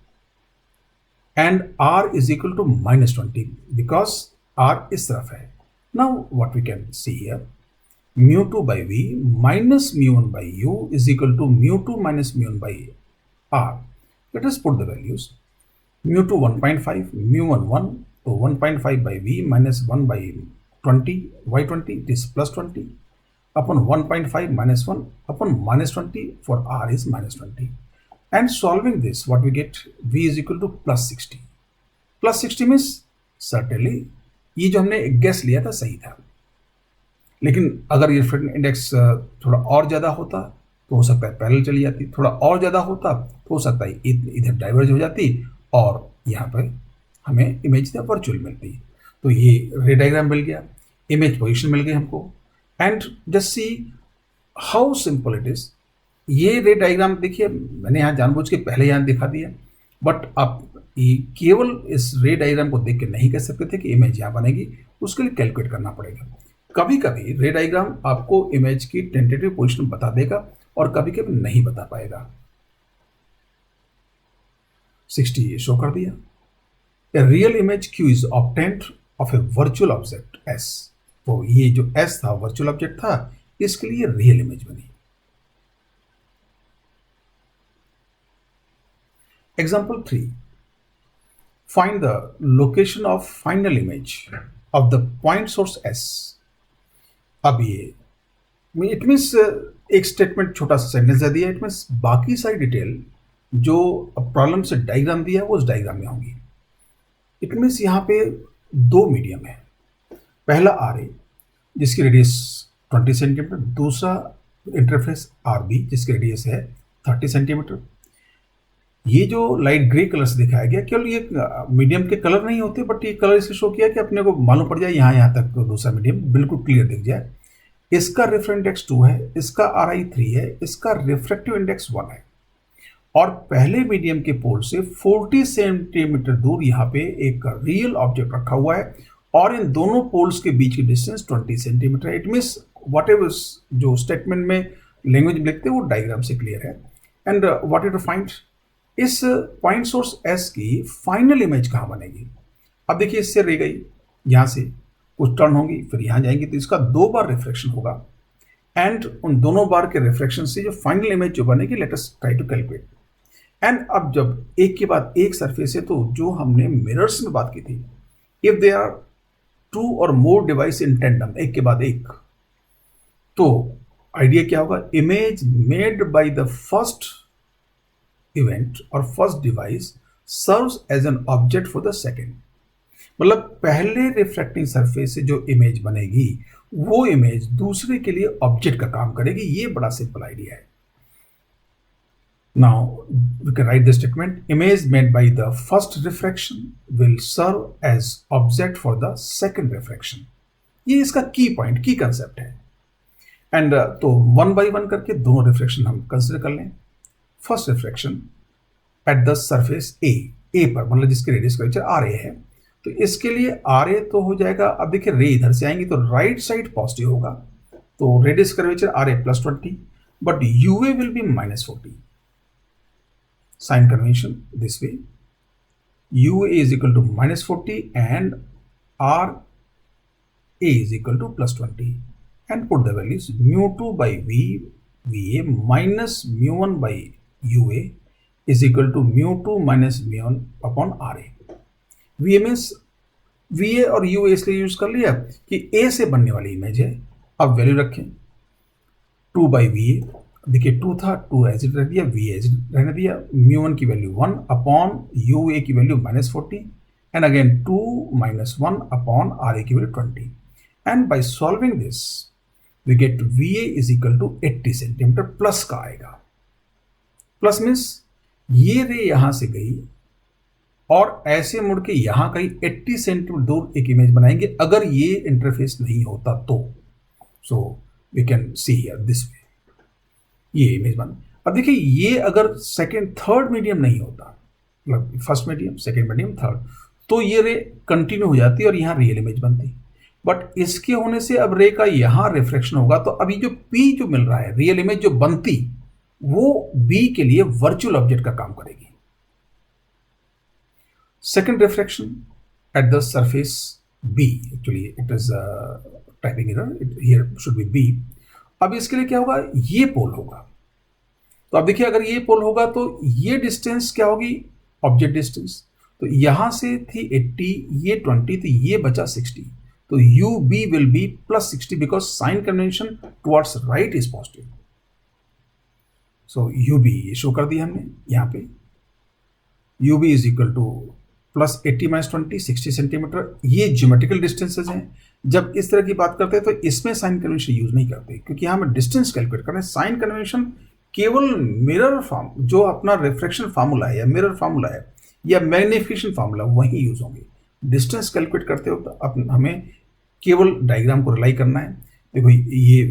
and r is equal to -20 because r इस तरफ है। Now what we can see here, mu2 by v minus mu1 by u is equal to mu2 minus mu1 by r. Let us put the values. Mu2 1.5, mu1 1, so 1.5 by v minus 1 by 20, why 20? It is plus 20 upon 1.5 minus 1 upon minus 20, for r is minus 20. And solving this, what we get, v is equal to plus 60. Plus 60 means certainly ये जो हमने guess लिया था सही था, लेकिन अगर ये रिफ्रैक्टिव इंडेक्स थोड़ा और ज़्यादा होता तो हो सकता है पैरेलल चली जाती, थोड़ा और ज़्यादा होता तो हो सकता है इधर डाइवर्ज हो जाती और यहाँ पर हमें इमेज वर्चुअल मिलती। तो ये रे डायग्राम मिल गया, इमेज पोजीशन मिल गई हमको, and just see how simple it is. ये रे डायग्राम देखिए मैंने यहाँ जानबूझ के पहले यहाँ दिखा दिया, बट आप केवल इस रे डायग्राम को देख के नहीं कह सकते थे कि इमेज यहाँ बनेगी, उसके लिए कैलकुलेट करना पड़ेगा। कभी कभी रे डायग्राम आपको इमेज की टेंटेटिव पोजीशन बता देगा और कभी कभी नहीं बता पाएगा। 60 ये शो कर दिया। ए real image Q is obtained of A virtual object S। तो ये जो S था वर्चुअल ऑब्जेक्ट था, इसके लिए रियल इमेज बनी। Example 3, find the location of final image of the point source S। अब ये इट मीन्स एक स्टेटमेंट छोटा सा सेंटेंस दे दिया, इट मीन्स बाकी सारी डिटेल जो प्रॉब्लम से डायग्राम दिया है वो उस डायग्राम में होंगी। इट मीन्स यहाँ पे दो मीडियम है, पहला आर ए जिसकी रेडियस 20 सेंटीमीटर, दूसरा इंटरफेस आर बी जिसकी रेडियस है 30 सेंटीमीटर। ये जो लाइट ग्रे कलर से दिखाया गया, केवल ये मीडियम के कलर नहीं होते, बट ये कलर इसलिए शो किया कि अपने को मालूम पड़ जाए यहाँ तक तो दूसरा मीडियम बिल्कुल क्लियर दिख जाए। इसका रेफरेंस इंडेक्स 2 है, इसका RI 3 है, इसका रिफ्रैक्टिव इंडेक्स 1 है, और पहले मीडियम के पोल से 40 सेंटीमीटर दूर यहाँ पे एक रियल ऑब्जेक्ट रखा हुआ है और इन दोनों पोल्स के बीच की डिस्टेंस 20 सेंटीमीटर है। इट मीन्स वट एवर जो स्टेटमेंट में लैंग्वेज लिखते हैं वो डायग्राम से क्लियर है। And what you to find, इस पॉइंट सोर्स S की फाइनल इमेज कहाँ बनेगी। अब देखिए इससे रह गई, यहाँ से कुछ टर्न होंगी फिर यहाँ जाएंगी, तो इसका 2 बार रिफ्लेक्शन होगा एंड उन दोनों बार के रिफ्लेक्शन से जो फाइनल इमेज जो बनेगी, let us try to calculate. And अब जब एक के बाद एक सरफेस है, तो जो हमने मिरर्स में बात की थी, इफ दे आर 2 और मोर डिवाइस इन टेंडम, एक के बाद एक, तो आइडिया क्या होगा, image made by the first event और first device serves as an object for the second. मतलब पहले रिफ्लेक्टिंग सरफेस से जो इमेज बनेगी वो इमेज दूसरे के लिए ऑब्जेक्ट का काम करेगी। ये बड़ा सिंपल आइडिया है। Now we can write the statement, image made by the first refraction will serve as object for the second refraction. ये इसका की पॉइंट, की कंसेप्ट है। एंड तो 1 by 1 करके दोनों रिफ्रैक्शन हम कंसिडर कर लें। First refraction at the surface A पर, मतलब जिसकी रेडियस कर्वेचर RA है, तो इसके लिए RA तो हो जाएगा, अब देखिए रे इधर से आएंगी तो राइट साइड पॉजिटिव होगा, तो radius curvature RA +20, but UA will be -40। Sign convention this way, UA is equal to -40 and RA is equal to +20 and put the values, mu2 by VA minus mu1 by UA is equal to mu2 minus mu1 upon RA। VA means VA और UA इसलिए use कर लिया कि A से बनने वाली image है। अब वैल्यू रखें 2 by VA, देखिए 2 था, 2 एज इट रह दिया, VA एज इट रहने दिया, mu1 की वैल्यू 1 अपॉन UA की value -40 and again 2 - 1 upon RA की value 20। And by solving this we get VA is equal to 80 centimetre, plus का आएगा। प्लस मीन्स ये रे यहां से गई और ऐसे मुड़ के यहां कहीं 80 सेंटीमीटर दूर एक इमेज बनाएंगे अगर ये इंटरफेस नहीं होता तो। So we can see here this way, ये इमेज बन। अब देखिए ये अगर सेकेंड थर्ड मीडियम नहीं होता, मतलब first medium second medium third, तो ये रे कंटिन्यू हो जाती और यहाँ रियल इमेज बनती। बट इसके होने से अब रे का यहाँ रिफ्लेक्शन होगा, तो अभी जो पी जो मिल रहा है रियल इमेज जो बनती वो बी के लिए वर्चुअल ऑब्जेक्ट का काम करेगी। Second reflection at the surface B, actually it is typing error, here should be B। अब इसके लिए क्या होगा, ये पोल होगा। तो अब देखिए अगर ये पोल होगा तो ये डिस्टेंस क्या होगी, ऑब्जेक्ट डिस्टेंस। तो यहां से थी 80, ये 20, तो ये बचा 60। तो U B will be plus 60 because sign convention towards right is positive. So U B show कर दिया हमने यहां पे, U B is equal to plus 80 minus 20 60 centimetre. ये ज्योमेट्रिकल डिस्टेंसेज हैं। जब इस तरह की बात करते हैं तो इसमें साइन कन्वेंशन यूज नहीं करते, क्योंकि यहाँ हमें डिस्टेंस कैलकुलेट करना है। साइन कन्वेंशन केवल मिरर फॉर्म जो अपना रिफ्लेक्शन फार्मूला है या मिरर फार्मूला है या मैग्निफिकेशन फार्मूला वही यूज होंगे। डिस्टेंस कैलकुलेट करते हो तो हमें केवल डायग्राम को रिलाई करना है। देखो ये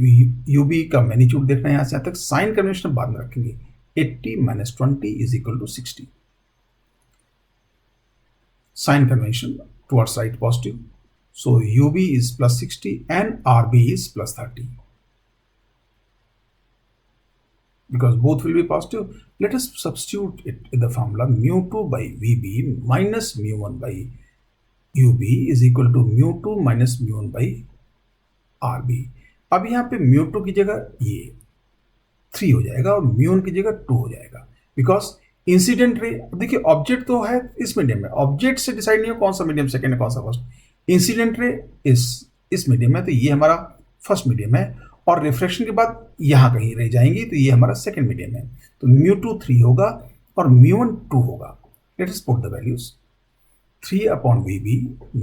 यू बी का मैग्नीट्यूड देखना है यहाँ से यहाँ तक, साइन कन्वेंशन बाद में रखेंगे। 80 minus 20 is equal to 60। Sign convention towards right positive. So UB is plus 60 and RB is plus 30. Because both will be positive, let us substitute it in the formula. Mu2 by VB minus mu1 by UB is equal to mu2 minus mu1 by RB. अब यहाँ पे mu2 की जगह ये 3 हो जाएगा और mu1 की जगह 2 हो जाएगा। बिकॉज इंसिडेंट रे, देखिए ऑब्जेक्ट तो है इस मीडियम में, ऑब्जेक्ट से डिसाइड नहीं हो कौन सा मीडियम सेकंड है कौन सा फर्स्ट। इंसिडेंट रे इस मीडियम है, तो ये हमारा फर्स्ट मीडियम है और रिफ्लेक्शन के बाद यहाँ कहीं रह जाएंगी, तो ये हमारा सेकंड मीडियम है। तो mu2 3 होगा और mu1 2 होगा। Let us put the values. 3 upon VB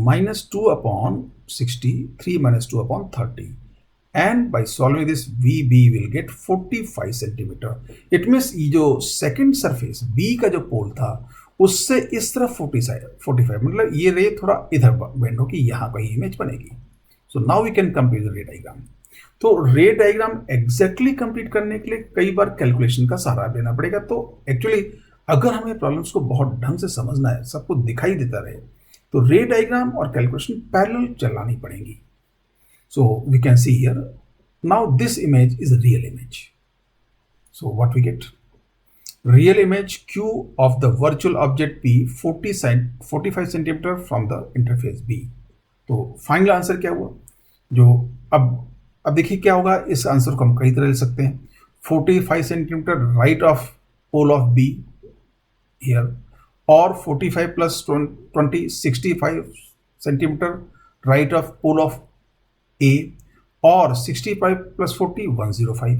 minus 2 upon 60, 3 minus 2 upon 30, and by solving this VB will get 45 centimetre. It means ये जो सेकंड सरफेस B का जो पोल था उससे इस तरफ 45, मतलब ये रे थोड़ा इधर बेंड होगी, यहाँ कहीं इमेज बनेगी। So now we can complete the ray diagram. तो रे डायग्राम एग्जैक्टली कंप्लीट करने के लिए कई बार कैलकुलेशन का सहारा लेना पड़ेगा। तो एक्चुअली अगर हमें प्रॉब्लम्स को बहुत ढंग से समझना है, सबको दिखाई देता रहे, तो रे डायग्राम और कैलकुलेशन पैरेलल चलानी पड़ेंगी। So we can see here, now this image is a real image. So what we get? Real image Q of the virtual object P 45 centimeter from the interface B. तो final answer क्या हुआ, जो अब देखिए क्या होगा, इस answer को हम कई तरह ले सकते हैं। 45 centimetre right of pole of B here, और 45 plus 20 65 centimetre right of pole of A, और 65 प्लस 40 105,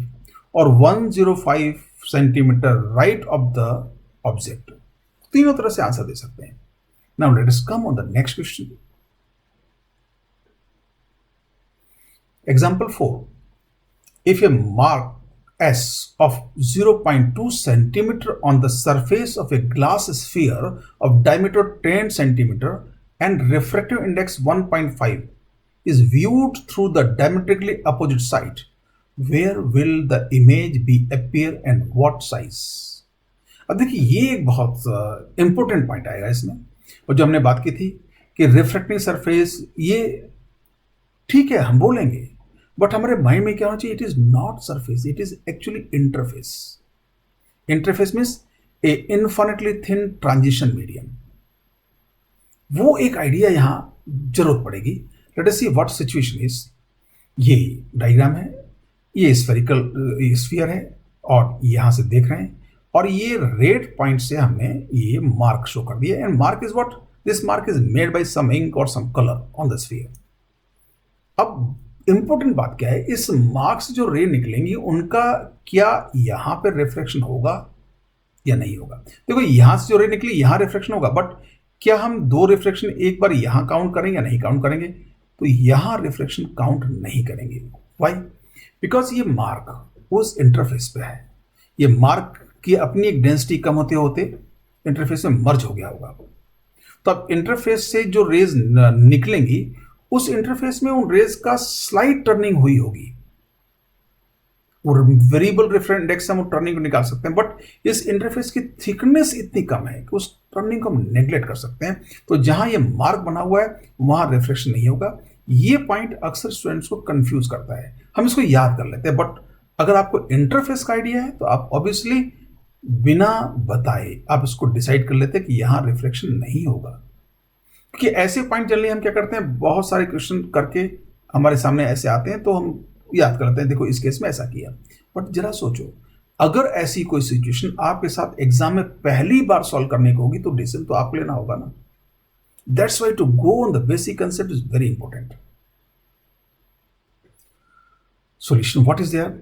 और 105 centimetre right of the object. तीनों तरह से आंसर दे सकते हैं। Now let us come on the next question. Example 4, if a mark S of 0.2 centimeter on the surface of a glass sphere of diameter 10 centimeter and refractive index 1.5 is viewed through the diametrically opposite side, where will the image be appear and what size? अब देखिए ये एक बहुत important point आएगा इसमें, और जो हमने बात की थी कि रिफ्रैक्टिंग सरफेस ये ठीक है हम बोलेंगे, बट हमारे माइंड में क्या होना चाहिए, it is not surface, it is actually interface. Interface means A infinitely thin transition medium. वो एक आइडिया यहां जरूरत पड़ेगी। Late us see what situation is. ये डायग्राम है, ये स्फेरिकल स्फीयर है और यहां से देख रहे हैं, और ये रेड पॉइंट से हमने ये मार्क शो कर दिया, and mark is what, this mark is made by some ink और some colour on the sphere. अब इंपॉर्टेंट बात क्या है, इस मार्क से जो रे निकलेंगी उनका क्या यहां पर रिफ्लेक्शन होगा या नहीं होगा। देखो यहां से जो रे निकली यहां रिफ्लेक्शन होगा, बट क्या हम दो रिफ्लेक्शन एक बार यहां काउंट करेंगे या नहीं काउंट करेंगे, तो यहां रिफ्लेक्शन काउंट नहीं करेंगे। व्हाई? बिकॉज ये मार्क उस इंटरफेस पे है, ये मार्क कि अपनी एक डेंसिटी कम होते होते इंटरफेस में मर्ज हो गया होगा। तो अब इंटरफेस से जो रेज निकलेंगी उस इंटरफेस में उन रेज का स्लाइट टर्निंग हुई होगी, और वेरिएबल रेफरेंस इंडेक्स से हम टर्निंग को निकाल सकते हैं, बट इस इंटरफेस की थिकनेस इतनी कम है कि उस टर्निंग को हम नेग्लेक्ट कर सकते हैं। तो जहां ये मार्क बना हुआ है वहां रिफ्लेक्शन नहीं होगा। ये पॉइंट अक्सर स्टूडेंट्स को कंफ्यूज करता है, हम इसको याद कर लेते हैं, बट अगर आपको इंटरफेस का आइडिया है तो आप ऑब्वियसली बिना बताए आप इसको डिसाइड कर लेते हैं कि यहां रिफ्लेक्शन नहीं होगा। क्योंकि ऐसे पॉइंट जनरली हम क्या करते हैं, बहुत सारे क्वेश्चन करके हमारे सामने ऐसे आते हैं तो हम याद कर लेते हैं, देखो इस केस में ऐसा किया। बट जरा सोचो, अगर ऐसी कोई सिचुएशन आपके साथ एग्जाम में पहली बार सॉल्व करने को होगी तो डिसीजन तो आपको लेना होगा ना। That's why to go on the basic concept is very important. Solution, what is there?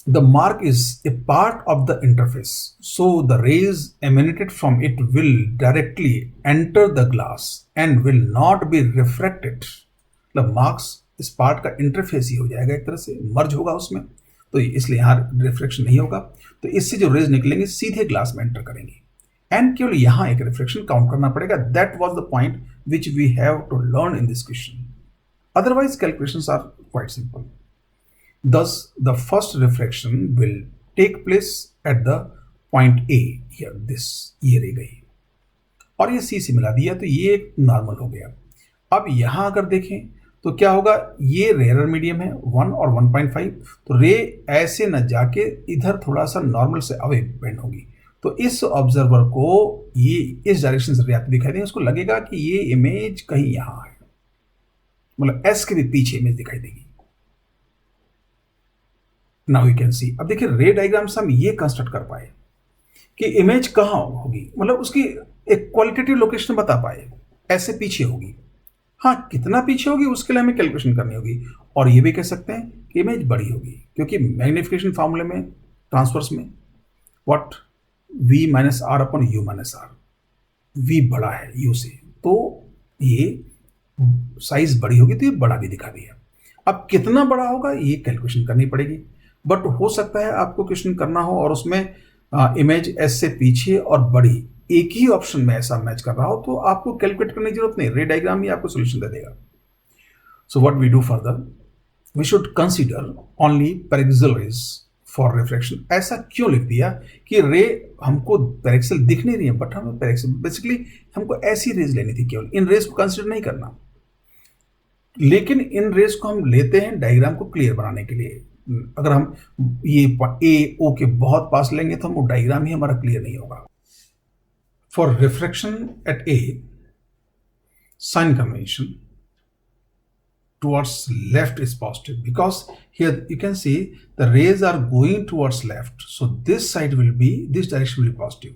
The mark is a part of the interface, so the rays emanated from it will directly enter the glass and will not be refracted. मतलब marks इस part का interface ही हो जाएगा, एक तरह से मर्ज होगा उसमें, तो इसलिए यहाँ रिफ्लेक्शन नहीं होगा। तो इससे जो रेज निकलेंगे सीधे ग्लास में एंटर करेंगे, एंड केवल यहाँ एक रिफ्लेक्शन काउंट करना पड़ेगा। That was the point which we have to learn in this question, otherwise calculations are quite simple. Thus, the first reflection will take place at the point A here, this ये रह गई और ये C से मिला दिया तो ये एक नॉर्मल हो गया। अब यहाँ अगर देखें तो क्या होगा, ये रेयर मीडियम है 1 और 1.5, तो रे ऐसे न जाके इधर थोड़ा सा नॉर्मल से अवे बेंड होगी, तो इस ऑब्जर्वर को ये इस डायरेक्शन से रे आती दिखाई देगी, उसको लगेगा कि ये इमेज कहीं यहाँ है, मतलब एस के भी पीछे इमेज दिखाई देगी। नाउ यू कैन सी, अब देखिए रे डायग्राम से हम ये कंस्ट्रक्ट कर पाए कि इमेज कहाँ होगी, मतलब उसकी एक क्वालिटेटिव लोकेशन बता पाए, ऐसे पीछे होगी। हाँ, कितना पीछे होगी उसके लिए हमें कैलकुलेशन करनी होगी, और ये भी कह सकते हैं कि इमेज बड़ी होगी, क्योंकि मैग्निफिकेशन फार्मूले में ट्रांसवर्स में what v minus R upon U minus R, v बड़ा है u से, तो ये साइज बड़ी होगी तो ये बड़ा भी दिखा दिया। अब कितना बड़ा होगा ये कैलकुलेशन करनी पड़ेगी, बट हो सकता है आपको क्वेश्चन करना हो और उसमें इमेज एस से पीछे और बड़ी एक ही ऑप्शन में ऐसा मैच कर रहा हो, तो आपको कैलकुलेट करने की जरूरत नहीं, रे डायग्राम ही आपको सोल्यूशन दे देगा। So what we do further, we should consider only paraxial rays for reflection. ऐसा क्यों लिख दिया कि रे हमको पैरेक्सियल दिख नहीं रही है, बट हमें पैरेक्सियल बेसिकली हमको ऐसी रेज लेनी थी, केवल इन रेज को कंसीडर नहीं करना, लेकिन इन रेज को हम लेते हैं डायग्राम को क्लियर बनाने के लिए। अगर हम ये ए ओ के बहुत पास लेंगे तो हम वो डायग्राम ही हमारा क्लियर नहीं होगा। For refraction at A, sign convention towards left is positive because here you can see the rays are going towards left, so this side will be, this direction will be positive,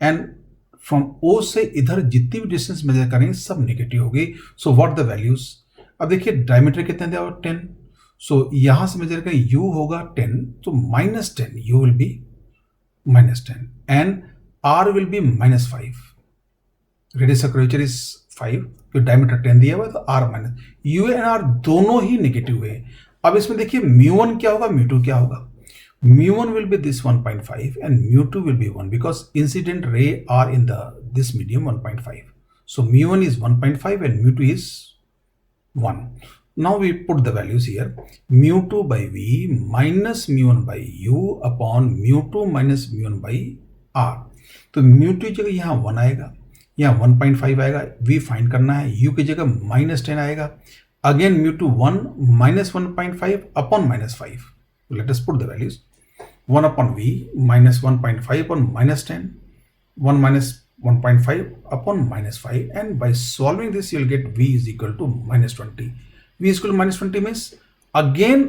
and from O से इधर जितनी भी distance measure करेंगे सब negative होगी। So what the values, अब देखिए diameter कितने दिया हुआ 10, सो यहां से मेजर करें u होगा 10, तो -10 u will be -10 and r will be -5, radius of curvature is 5, तो डायमीटर 10 दिया हुआ है, तो r minus u and r दोनों ही नेगेटिव है। अब इसमें देखिए μ1 क्या होगा, μ2 क्या होगा, μ1 will be this 1.5 and μ2 will be 1 because incident ray are in the this medium 1.5, so μ1 is 1.5 and μ2 is 1. Now we put the values here, μ2 by v minus μ1 by u upon μ2 minus μ1 by r, तो μ2 की जगह यहाँ 1 आएगा, यहाँ 1.5 आएगा, v find करना है, u की जगह -10 आएगा, again μ2 1 minus 1.5 upon -5, let us put the values, 1 upon v minus 1.5 upon -10, 1 minus 1.5 upon -5, and by solving this you will get v is equal to -20. v is equal to -20 means again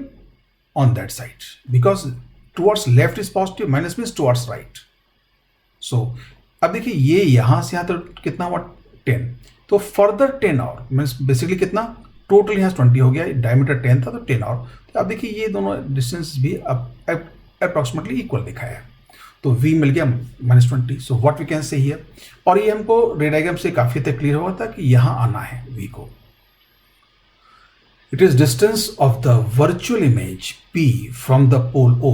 on that side, because towards left is positive, minus means towards right. So अब देखिए ये यहां से यहां तो कितना हुआ 10, तो फर्दर 10 और मीन्स बेसिकली कितना टोटल यहाँ 20 हो गया, डायमीटर 10 था तो 10 और, तो अब देखिए ये दोनों डिस्टेंस भी अब अप्रॉक्सीमेटली इक्वल दिखाया है, तो v मिल गया -20. So what we can say here, और ये हमको रे डायग्राम से काफी तक क्लियर हुआ था कि यहाँ आना है v को। It is distance of the virtual image p from the pole O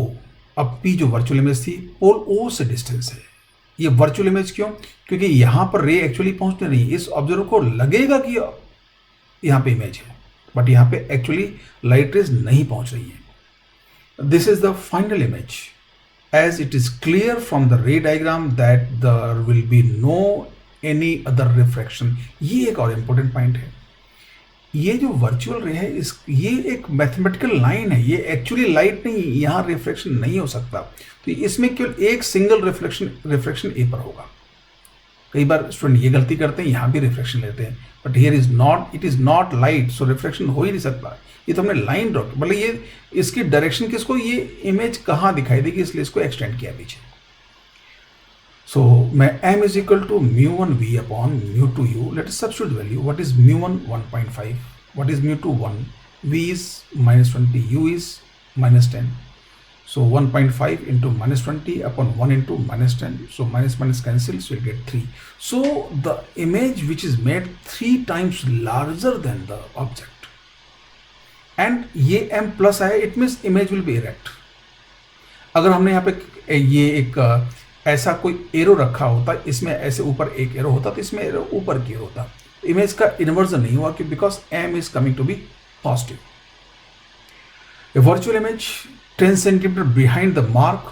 अब P जो वर्चुअल इमेज थी पोल O से डिस्टेंस है। ये वर्चुअल इमेज क्यों? क्योंकि यहां पर रे एक्चुअली पहुंचने नहीं, इस ऑब्जर्वर को लगेगा कि यहां पे इमेज है, बट यहां पे एक्चुअली लाइट रेज नहीं पहुंच रही है। This is the final image as it is clear from the ray diagram that there will be no any other refraction। ये एक और इंपॉर्टेंट पॉइंट है। ये जो वर्चुअल रे है ये एक मैथमेटिकल लाइन है, ये एक्चुअली लाइट नहीं, यहाँ रिफ्लेक्शन नहीं हो सकता। तो इसमें केवल एक सिंगल रिफ्लेक्शन ए पर होगा। कई बार स्टूडेंट ये गलती करते हैं, यहाँ भी रिफ्लेक्शन लेते हैं, but here it is not light, so reflection हो ही नहीं सकता। ये तो हमने लाइन ड्रॉ की, मतलब ये इसकी डायरेक्शन किसको, ये इमेज कहाँ दिखाई देगी, इसलिए इसको एक्सटेंड किया पीछे। सो मैं m is equal to μ1 v upon μ2 u, let us substitute value. What is μ1 1.5, what is μ2 1, v is -20, u is -10। So 1.5 into -20 upon 1 into -10. So minus cancels, so you'll get 3. So the image which is made 3 times larger than the object. And ये m plus है, it means image will be erect. अगर हमने यहाँ पे ये एक ऐसा कोई एरो रखा होता, इसमें ऐसे ऊपर एक एरो होता, तो इसमें एरो ऊपर की ओर होता, इमेज का इन्वर्जन नहीं हुआ, क्योंकि because m is coming to be positive. A virtual image 10 centimetre behind the mark,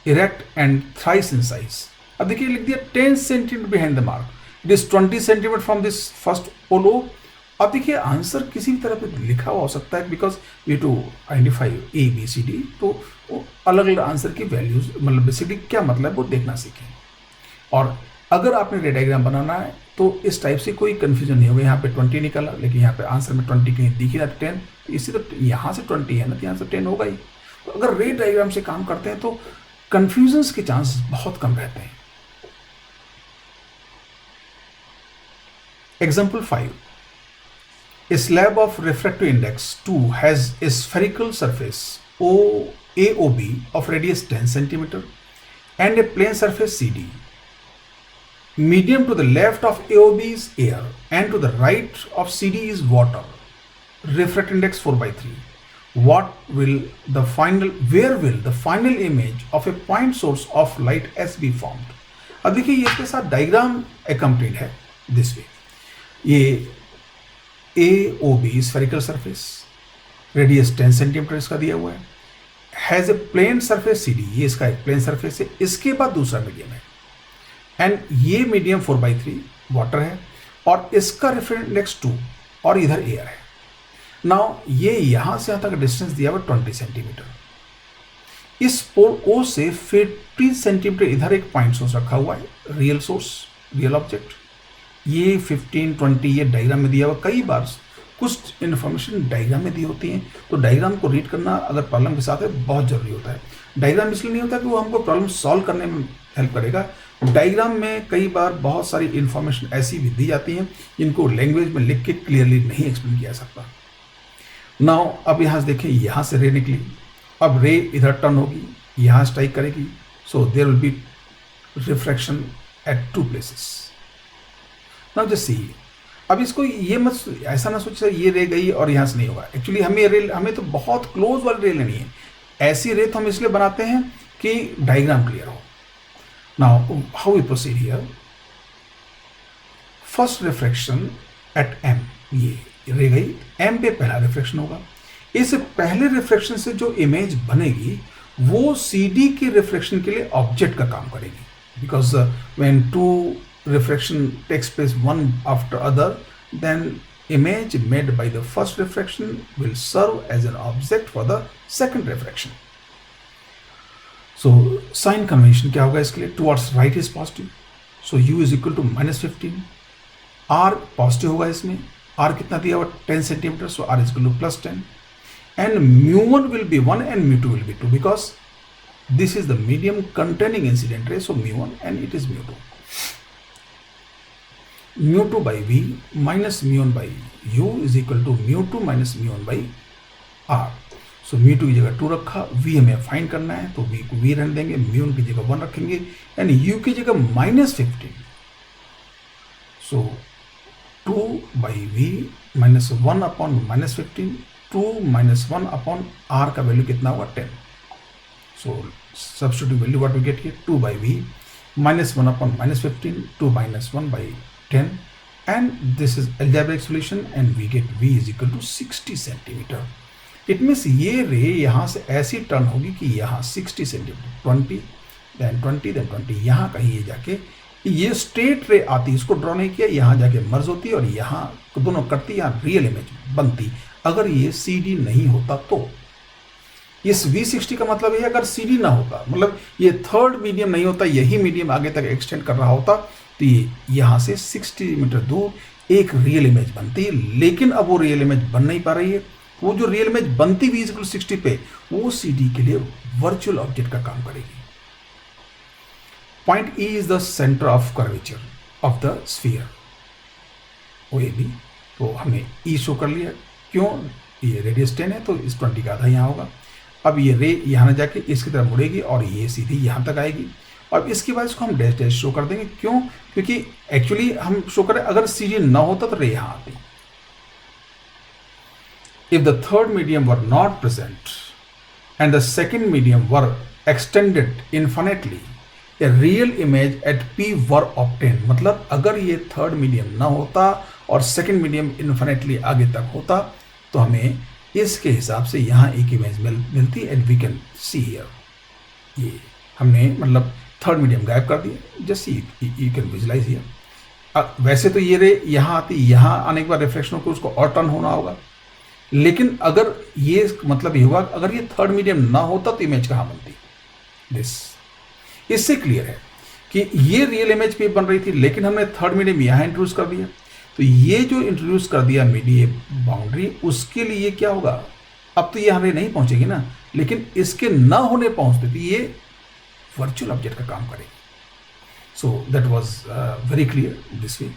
erect and thrice in size. अब देखिए लिख दिया 10 centimetre behind the mark, it is 20 centimetre from this first pole O। अब देखिए answer किसी भी तरह पे लिखा हुआ हो सकता है, because we to identify A B C D, तो अलग अलग आंसर की वैल्यूज, मतलब बेसिकली क्या मतलब वो देखना सीखें। और अगर आपने रे डायग्राम बनाना है तो इस टाइप से कोई कंफ्यूजन नहीं होगा। यहाँ पे 20 निकला, लेकिन यहाँ पे आंसर में 20 कहीं दिख ही रहा 10, इसी तो यहाँ से 20 है ना, तो यहाँ से 10 होगा ही। तो अगर रे डायग्राम से काम करते हैं तो कंफ्यूजन्स के चांसेस बहुत कम रहते हैं। Example 5, a slab of refractive index 2 has a spherical surface AOB of radius 10 cm and a plane surface CD. Medium to the left of AOB is air and to the right of CD is water. Refractive index 4/3. Where will the final image of a point source of light S be formed? अब देखिए ये इसके साथ diagram accompanied है this way। ये AOB spherical surface, radius 10 सेंटीमीटर इसका दिया हुआ है, has a plane surface CD, ये इसका एक प्लेन सरफेस है, इसके बाद दूसरा मीडियम है, एंड ये मीडियम 4/3 वाटर है, और इसका रेफरेंस इंडेक्स 2 और इधर एयर है। नाउ ये यहां से यहां तक डिस्टेंस दिया हुआ 20 सेंटीमीटर। इस पोल O से 50 सेंटीमीटर इधर एक पॉइंट सोर्स रखा हुआ है, रियल सोर्स, रियल ऑब्जेक्ट। ये 15 20 ये डायग्राम में दिया हुआ। कई बार कुछ इन्फॉर्मेशन डायग्राम में दी होती हैं, तो डायग्राम को रीड करना अगर प्रॉब्लम के साथ है बहुत जरूरी होता है। डायग्राम इसलिए नहीं होता कि वो हमको प्रॉब्लम सॉल्व करने में हेल्प करेगा, डायग्राम में कई बार बहुत सारी इन्फॉर्मेशन ऐसी भी दी जाती हैं जिनको लैंग्वेज में लिख के क्लियरली नहीं एक्सप्लेन किया जा सकता। नाउ अब यहाँ से देखें, यहाँ से रे निकली, अब रे इधर टर्न होगी, यहाँ स्ट्राइक करेगी, so there will be refraction at 2 places. Now just see, अब इसको ये मत ऐसा ना सोच ये रे गई और यहाँ से नहीं होगा। एक्चुअली हमें तो बहुत क्लोज वाली रे लेनी है। ऐसी रे तो हम इसलिए बनाते हैं कि डायग्राम क्लियर हो। Now how we proceed here, first refraction at M, ये रे गई M पे पहला रिफ्रैक्शन होगा। इस पहले रिफ्रैक्शन से जो इमेज बनेगी वो CD के रिफ्रैक्शन के लिए ऑब्जेक्ट का काम करेगी, because when 2 refraction takes place one after other, then image made by the first refraction will serve as an object for the second refraction. So sign convention क्या होगा इसके लिए, towards right is positive, so u is equal to -15, r positive होगा इसमें, r कितना दिया हुआ 10 centimetre, so r is equal to +10, and μ1 will be 1 and μ2 will be 2 because this is the medium containing incident ray, so μ1 and it is μ2. μ2 by v minus μ1 by u is equal to μ2 minus μ1 by r. सो μ2 की जगह 2 रखा, v हमें find करना है तो v को v रहने देंगे, μ1 की जगह 1 रखेंगे एंड u की जगह -15. सो 2 by v minus 1 upon -15, 2 minus 1 upon r का वैल्यू कितना होगा 10. So substitute value, what we get here, 2 by v minus 1 upon minus 15, 2 minus 1 by 10, and this is algebraic solution and we get v is equal to 60 centimeter. It means ये रे यहाँ से ऐसी turn होगी कि यहाँ 60 सेंटीमीटर, 20 then 20 then 20, यहाँ कहीं ये जाके ये स्ट्रेट रे आती, इसको ड्रॉ नहीं किया, यहाँ जाके मर्ज होती और यहाँ दोनों करती, यहाँ रियल इमेज बनती। अगर ये CD नहीं होता तो इस V60 का मतलब है अगर CD ना होता, मतलब ये थर्ड मीडियम नहीं होता, यही मीडियम आगे तक एक्सटेंड कर रहा होता, तो ये यहाँ से 60 मीटर दूर एक रियल इमेज बनती। लेकिन अब वो रियल इमेज बन नहीं पा रही है। वो जो रियल इमेज बनती V इक्वल 60 पे, वो CD के लिए वर्चुअल ऑब्जेक्ट का काम करेगी। Point E is the centre of curvature of the sphere OAB। तो हमने E शो कर लिया, क्यों, ये रेडियस 10 है तो इस 20 का आधा यहाँ होगा। अब ये रे यहाँ न जाके इसकी तरफ मुड़ेगी और ये सीधी यहाँ तक आएगी, और इसके बाद इसको हम डैश डैश शो कर देंगे। क्यों, क्योंकि एक्चुअली हम शो करें अगर CD ना होता तो रे यहाँ आती। If the third medium were not present and the second medium were extended infinitely, A real image at P were obtain. मतलब अगर ये थर्ड मीडियम ना होता और सेकेंड मीडियम इन्फिनिटली आगे तक होता तो हमें इसके हिसाब से यहाँ एक इमेज मिलती and we can see here. ये हमने मतलब थर्ड मीडियम गायब कर दिया, just you can visualise here. वैसे तो ये रे यहाँ आती, यहाँ आने के बाद रिफ्लेक्शन होकर उसको और टर्न होना होगा, लेकिन अगर ये मतलब ये हुआ अगर ये थर्ड मीडियम ना होता तो इमेज कहाँ बनती। दिस इससे क्लियर है कि ये रियल इमेज पे बन रही थी, लेकिन हमने थर्ड मीडियम यहाँ इंट्रोड्यूस कर दिया। तो ये जो इंट्रोड्यूस कर दिया मीडियम बाउंड्री, उसके लिए क्या होगा, अब तो ये हमें नहीं पहुंचेगी ना, लेकिन इसके ना होने पहुंचते तो ये वर्चुअल ऑब्जेक्ट का काम करेगी। सो that was very clear this way.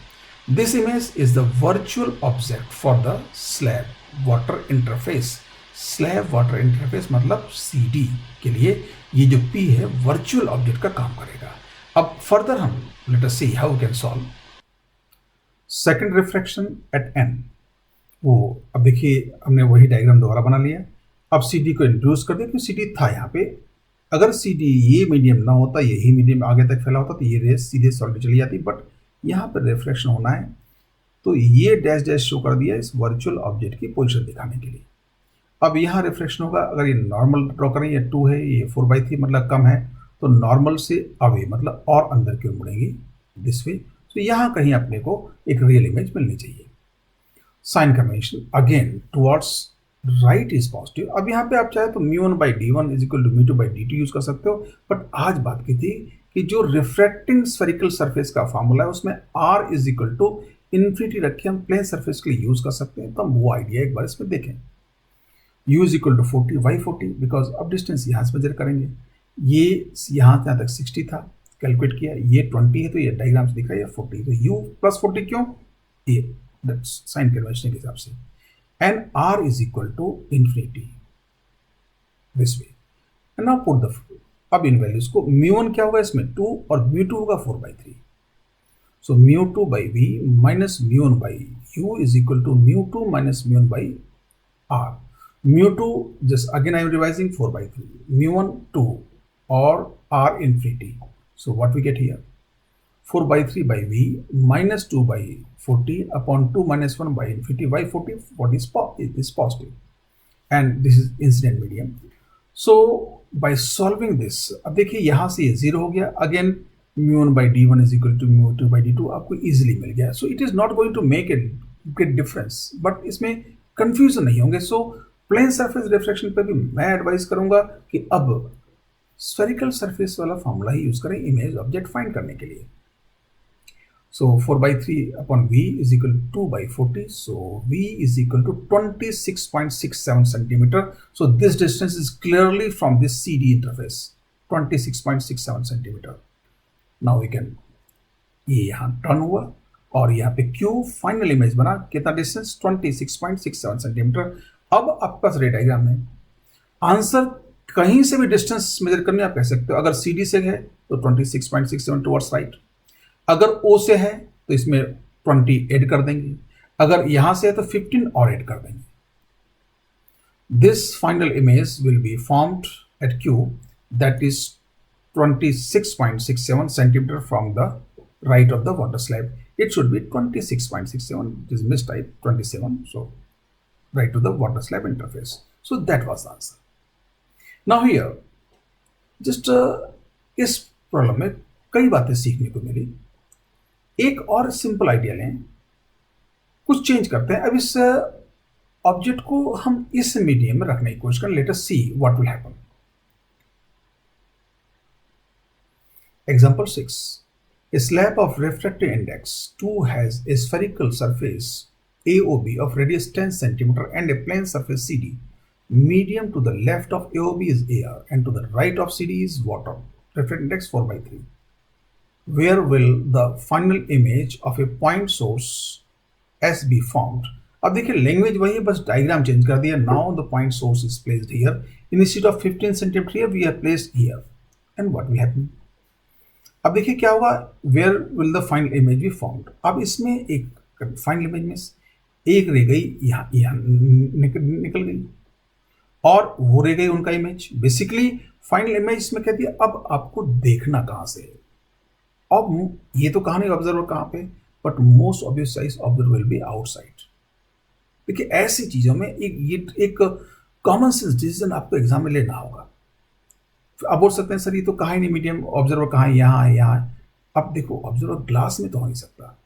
This image is the virtual object for the slab water interface. Slab water interface मतलब CD के लिए ये जो P है वर्चुअल ऑब्जेक्ट का काम करेगा। अब फर्दर हम let us see how we can solve second refraction at N। वो अब देखिए हमने वही डायग्राम दोबारा बना लिया। अब CD को इंट्रोड्यूस कर दिया, क्योंकि CD था यहाँ पे। अगर CD ये मीडियम ना होता, यही मीडियम आगे तक फैला होता तो ये रेस सीधे सॉलिड चली जाती, बट यहाँ पर रिफ्रैक्शन होना है तो ये डैश डैश शो कर दिया इस वर्चुअल ऑब्जेक्ट की पोजीशन दिखाने के लिए। अब यहाँ रिफ्रैक्शन होगा, अगर ये नॉर्मल ड्रॉ करें, ये 2 है, ये 4/3 मतलब कम है, तो नॉर्मल से अवे मतलब और अंदर की ओर मुड़ेंगी दिस वे। तो यहाँ कहीं अपने को एक रियल इमेज मिलनी चाहिए। Sign convention again towards right is positive. अब यहाँ पे आप चाहे तो μ1/d1 is equal to μ2/d2 use कर सकते हो, बट आज बात की थी कि जो रिफ्रैक्टिंग स्फेरिकल सरफेस का फॉर्मूला है उसमें r is equal to infinity रखे हम प्लेन सरफेस के लिए यूज कर सकते हैं। तो हम वो आइडिया एक बार इसमें देखें। u is equal to 40 y 40, because अब डिस्टेंस यहाँ से मेजर करेंगे। ये यहाँ से यहाँ तक 60 था, कैलकुलेट किया, ये 20 है तो ये डायग्राम से दिख रहा है 40, तो u प्लस 40 क्यों, ये साइन कन्वेंशन के हिसाब से। And r is equal to infinity this way. And now put the, अब इन वैल्यूज को μ1 क्या होगा इसमें 2 और μ2 होगा 4/3। So μ2/v minus μ1/u is equal to μ2 minus μ1/r। μ2 just again I am revising 4/3, μ1 2 or r infinity. So what we get here 4/3/v minus 2/40 upon 2 minus 1 by infinity by 40. What is positive and this is incident medium. So by solving this, अब देखिए यहाँ से ये 0 हो गया, again μ1/d1 is equal to μ2/d2 आपको easily मिल गया। So it is not going to make a great difference, but इसमें confusion नहीं होंगे। So प्लेन सरफेस रिफ्रैक्शन पे भी मैं एडवाइस करूंगा कि अब स्फेरिकल सरफेस वाला फॉर्मूला ही यूज करें इमेज ऑब्जेक्ट फाइंड करने के लिए। So 4/3 upon v is equal to 2/40, so v is equal to 26.67 centimetre. So this distance is clearly from this CD interface 26.67 centimetre. Now we can, ये यहाँ turn हुआ और यहाँ पे Q फाइनल इमेज बना, कितना डिस्टेंस 26.67 सेंटीमीटर। अब आपके पास रे डायग्राम है, आंसर कहीं से भी डिस्टेंस मेजर करने आप कह सकते हो। अगर CD से है तो 26.67 टुवर्ड्स राइट, अगर O से है तो इसमें 20 ऐड कर देंगे, अगर यहां से है तो 15 और ऐड कर देंगे। This final image will be formed at Q that is 26.67 centimeter from the right of the water slab. It should be 26.67. It is mistyped 27. So right to the water slab interface. So that was the answer. Now here just इस problem में कई बातें सीखने को मिली. एक और simple idea लें, कुछ चेंज करते हैं. अब इस ऑब्जेक्ट को हम इस मीडियम में रखने की कोशिश करें. Let us see what will happen. Example 6. A slab of refractive index 2 has a spherical surface AOB of radius 10 cm and a plane surface CD. Medium to the left of AOB is air and to the right of CD is water. Refractive index 4/3. Where will the final image of a point source S be formed? अब देखिए language वही है, बस diagram change कर दिया. Now the point source is placed here. Instead of 15 cm here, we are placed here. And what will happen? अब देखिए क्या होगा. Where will the final image be formed. अब इसमें एक फाइनल इमेज में एक रह गई यहाँ निकल गई और वो रह गई उनका इमेज. बेसिकली फाइनल इमेज इसमें कहती है अब आपको देखना कहाँ से है. अब ये तो कहा नहीं ऑब्जर्वर कहाँ पे, but most obvious size observer will be outside. देखिए ऐसी चीजों में एक कॉमन सेंस डिसीजन आपको एग्जाम में लेना होगा. अब बोल सकते हैं सर ये तो कहा ही नहीं मीडियम, ऑब्जर्वर कहाँ है, यहाँ है, यहाँ है. अब देखो ऑब्जर्वर ग्लास में तो हो नहीं सकता.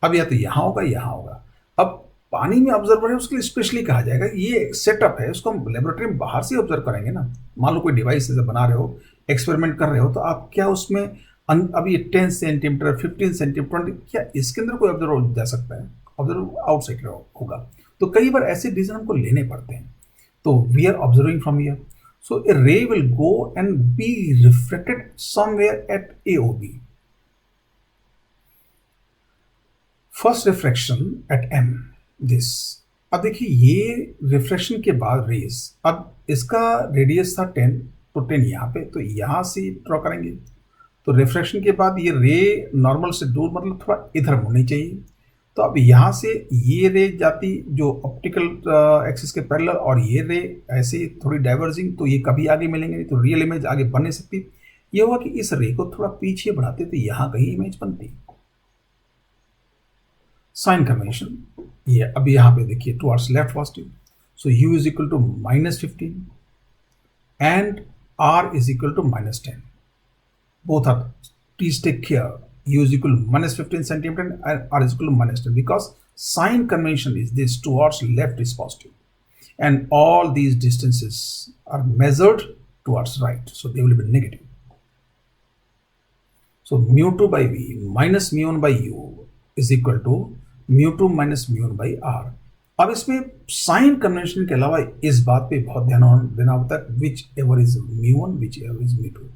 अब या तो यहाँ होगा यहाँ होगा. अब पानी में ऑब्जर्वर है उसके लिए स्पेशली कहा जाएगा. ये सेटअप है, उसको हम लेबोरेटरी में बाहर से ऑब्जर्व करेंगे ना. मान लो कोई डिवाइस से बना रहे हो, एक्सपेरिमेंट कर रहे हो, तो आप क्या उसमें अब ये 10 सेंटीमीटर 15 सेंटीमीटर 20, क्या इसके अंदर कोई ऑब्जर्वर जा सकता है? ऑब्जर्वर आउटसाइड होगा. तो कई बार ऐसे डिसीजन हमको लेने पड़ते हैं. So we are observing from here. So a ray will go and be refracted somewhere at AOB. First refraction at M. This. अब देखिए ये रिफ्रैक्शन के बाद रेज, अब इसका रेडियस था 10, तो 10 यहाँ पे, तो यहाँ से ड्रॉ करेंगे. तो रिफ्रैक्शन के बाद ये रे नॉर्मल से दूर, मतलब थोड़ा इधर मुड़नी चाहिए. तो अब यहाँ से ये रे जाती जो ऑप्टिकल एक्सिस के पैरेलल, और ये रे ऐसे थोड़ी डाइवर्जिंग, तो ये कभी आगे मिलेंगे नहीं, तो रियल इमेज आगे बन नहीं सकती. ये हुआ कि इस रे को थोड़ा पीछे बढ़ाते तो यहाँ कहीं इमेज बनती. साइन कन्वेंशन ये अब यहाँ पे देखिए towards left positive. So U is equal to -15 and R is equal to -10. Both are, please take care. U is equal to -15 centimeter and R is equal to -10, because sign convention is this: towards left is positive, and all these distances are measured towards right, so they will be negative. So mu2 by V minus mu1 by U is equal to mu2 minus mu1 by R. अब इसमें sign convention के अलावा इस बात पे बहुत ध्यान देना होता है, which ever is mu1 which ever is mu2.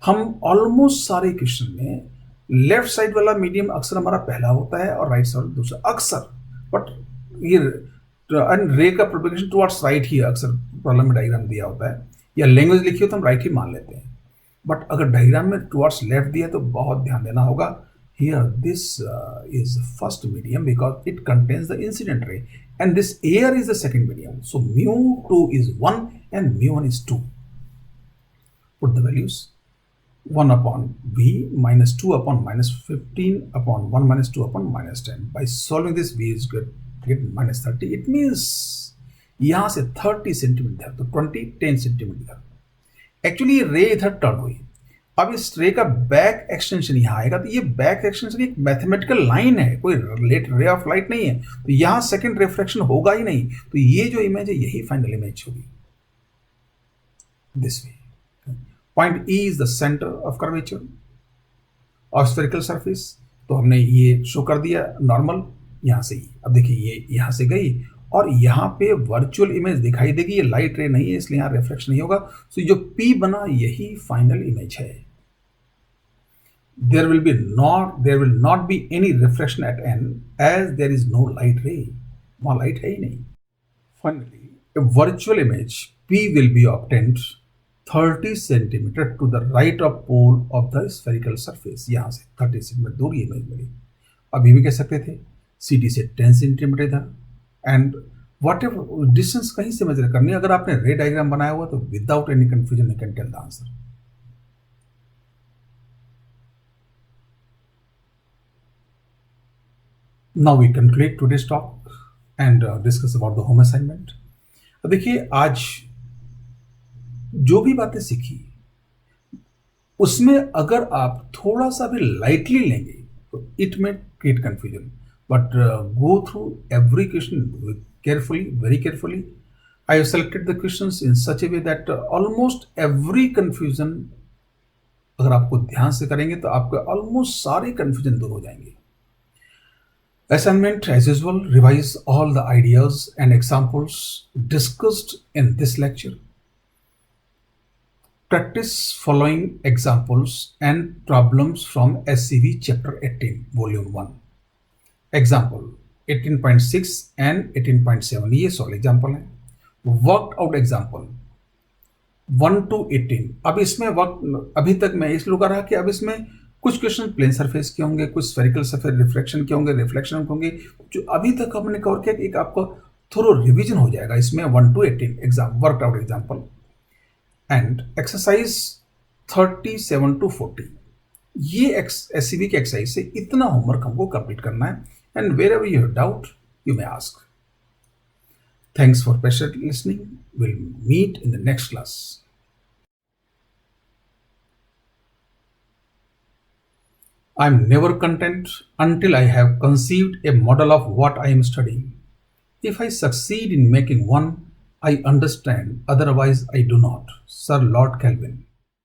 हम ऑलमोस्ट सारे क्वेश्चन में लेफ्ट साइड वाला मीडियम अक्सर हमारा पहला होता है और राइट साइड दूसरा अक्सर. बट ये रे का प्रोपेगेशन टुवर्ड्स राइट ही अक्सर प्रॉब्लम में डायग्राम दिया होता है, या लैंग्वेज लिखी हो तो हम राइट ही मान लेते हैं. बट अगर डायग्राम में टुवर्ड्स लेफ्ट दिया तो बहुत ध्यान देना होगा. Here this is first medium because it contains the incident ray, and this air is the second medium. So mu2 is 1 and mu1 is 2. Put the values. 1 upon V minus 2 upon -15 upon 1 minus 2 upon -10. By solving this, V is good to get -30. It means यहाँ से 30 centimetre, तो 20 10 centimetre. Actually ये रे इधर turn हुई. अब इस रे का बैक एक्सटेंशन यहाँ आएगा, तो ये बैक एक्सटेंशन एक मैथमेटिकल लाइन है, कोई रे ऑफ लाइट नहीं है. तो यहाँ सेकेंड रिफ्रैक्शन होगा ही नहीं. तो ये जो इमेज है यही फाइनल इमेज होगी. This way. Point E is the center of curvature of spherical surface. तो हमने ये शो कर दिया नॉर्मल यहाँ से ही. अब देखिए ये यहाँ से गई और यहाँ पे वर्चुअल इमेज दिखाई देगी. ये लाइट रे नहीं है इसलिए यहाँ रिफ्लेक्शन नहीं होगा. सो जो P बना यही फाइनल इमेज है. there will not be any reflection at N as there is no light ray. वहाँ लाइट है ही नहीं. Finally, a virtual image P will be obtained 30 centimetre to the right of pole of the spherical surface. यहाँ से 30 centimetre दूर ये image मिली. अभी भी कह सकते थे CD से 10 सेंटीमीटर इधर एंड वॉट एवर डिस्टेंस कहीं से मेजर करनी है, अगर आपने रे डायग्राम बनाया हुआ तो without any confusion you can tell the answer. Now we conclude today's talk and discuss about the home assignment. देखिए, आज जो भी बातें सीखी उसमें अगर आप थोड़ा सा भी लाइटली लेंगे तो इट में create confusion, but go through every question carefully, very carefully. I have selected the questions in such a way that almost every confusion, अगर आपको ध्यान से करेंगे तो आपके ऑलमोस्ट सारे कंफ्यूजन दूर हो जाएंगे. Assignment as usual, revise all the ideas and examples discussed in this lecture. Practice following examples and problems from SCV chapter 18 volume 1. Example 18.6 and 18.7, ये सॉल्व एग्जाम्पल है. Worked out example 1 to 18. अब इसमें work अभी तक मैं इसलिए कर रहा कि अब इसमें कुछ क्वेश्चन प्लेन सरफेस के होंगे, कुछ स्फेरिकल सरफेस रिफ्लेक्शन के होंगे, रिफ्लेक्शन के होंगे, जो अभी तक हमने कवर किया. एक आपको थोड़ा रिवीजन हो जाएगा इसमें 1 to 18 exam worked out example. And exercise 37 to 40, ये एससीबी के एक्सरसाइज से इतना होमवर्क हमको कंप्लीट करना है. And wherever you have doubt, you may ask. Thanks for patiently listening. We'll meet in the next class. I'm never content until I have conceived a model of what I am studying. If I succeed in making one, I understand. Otherwise, I do not. Sir Lord Kelvin.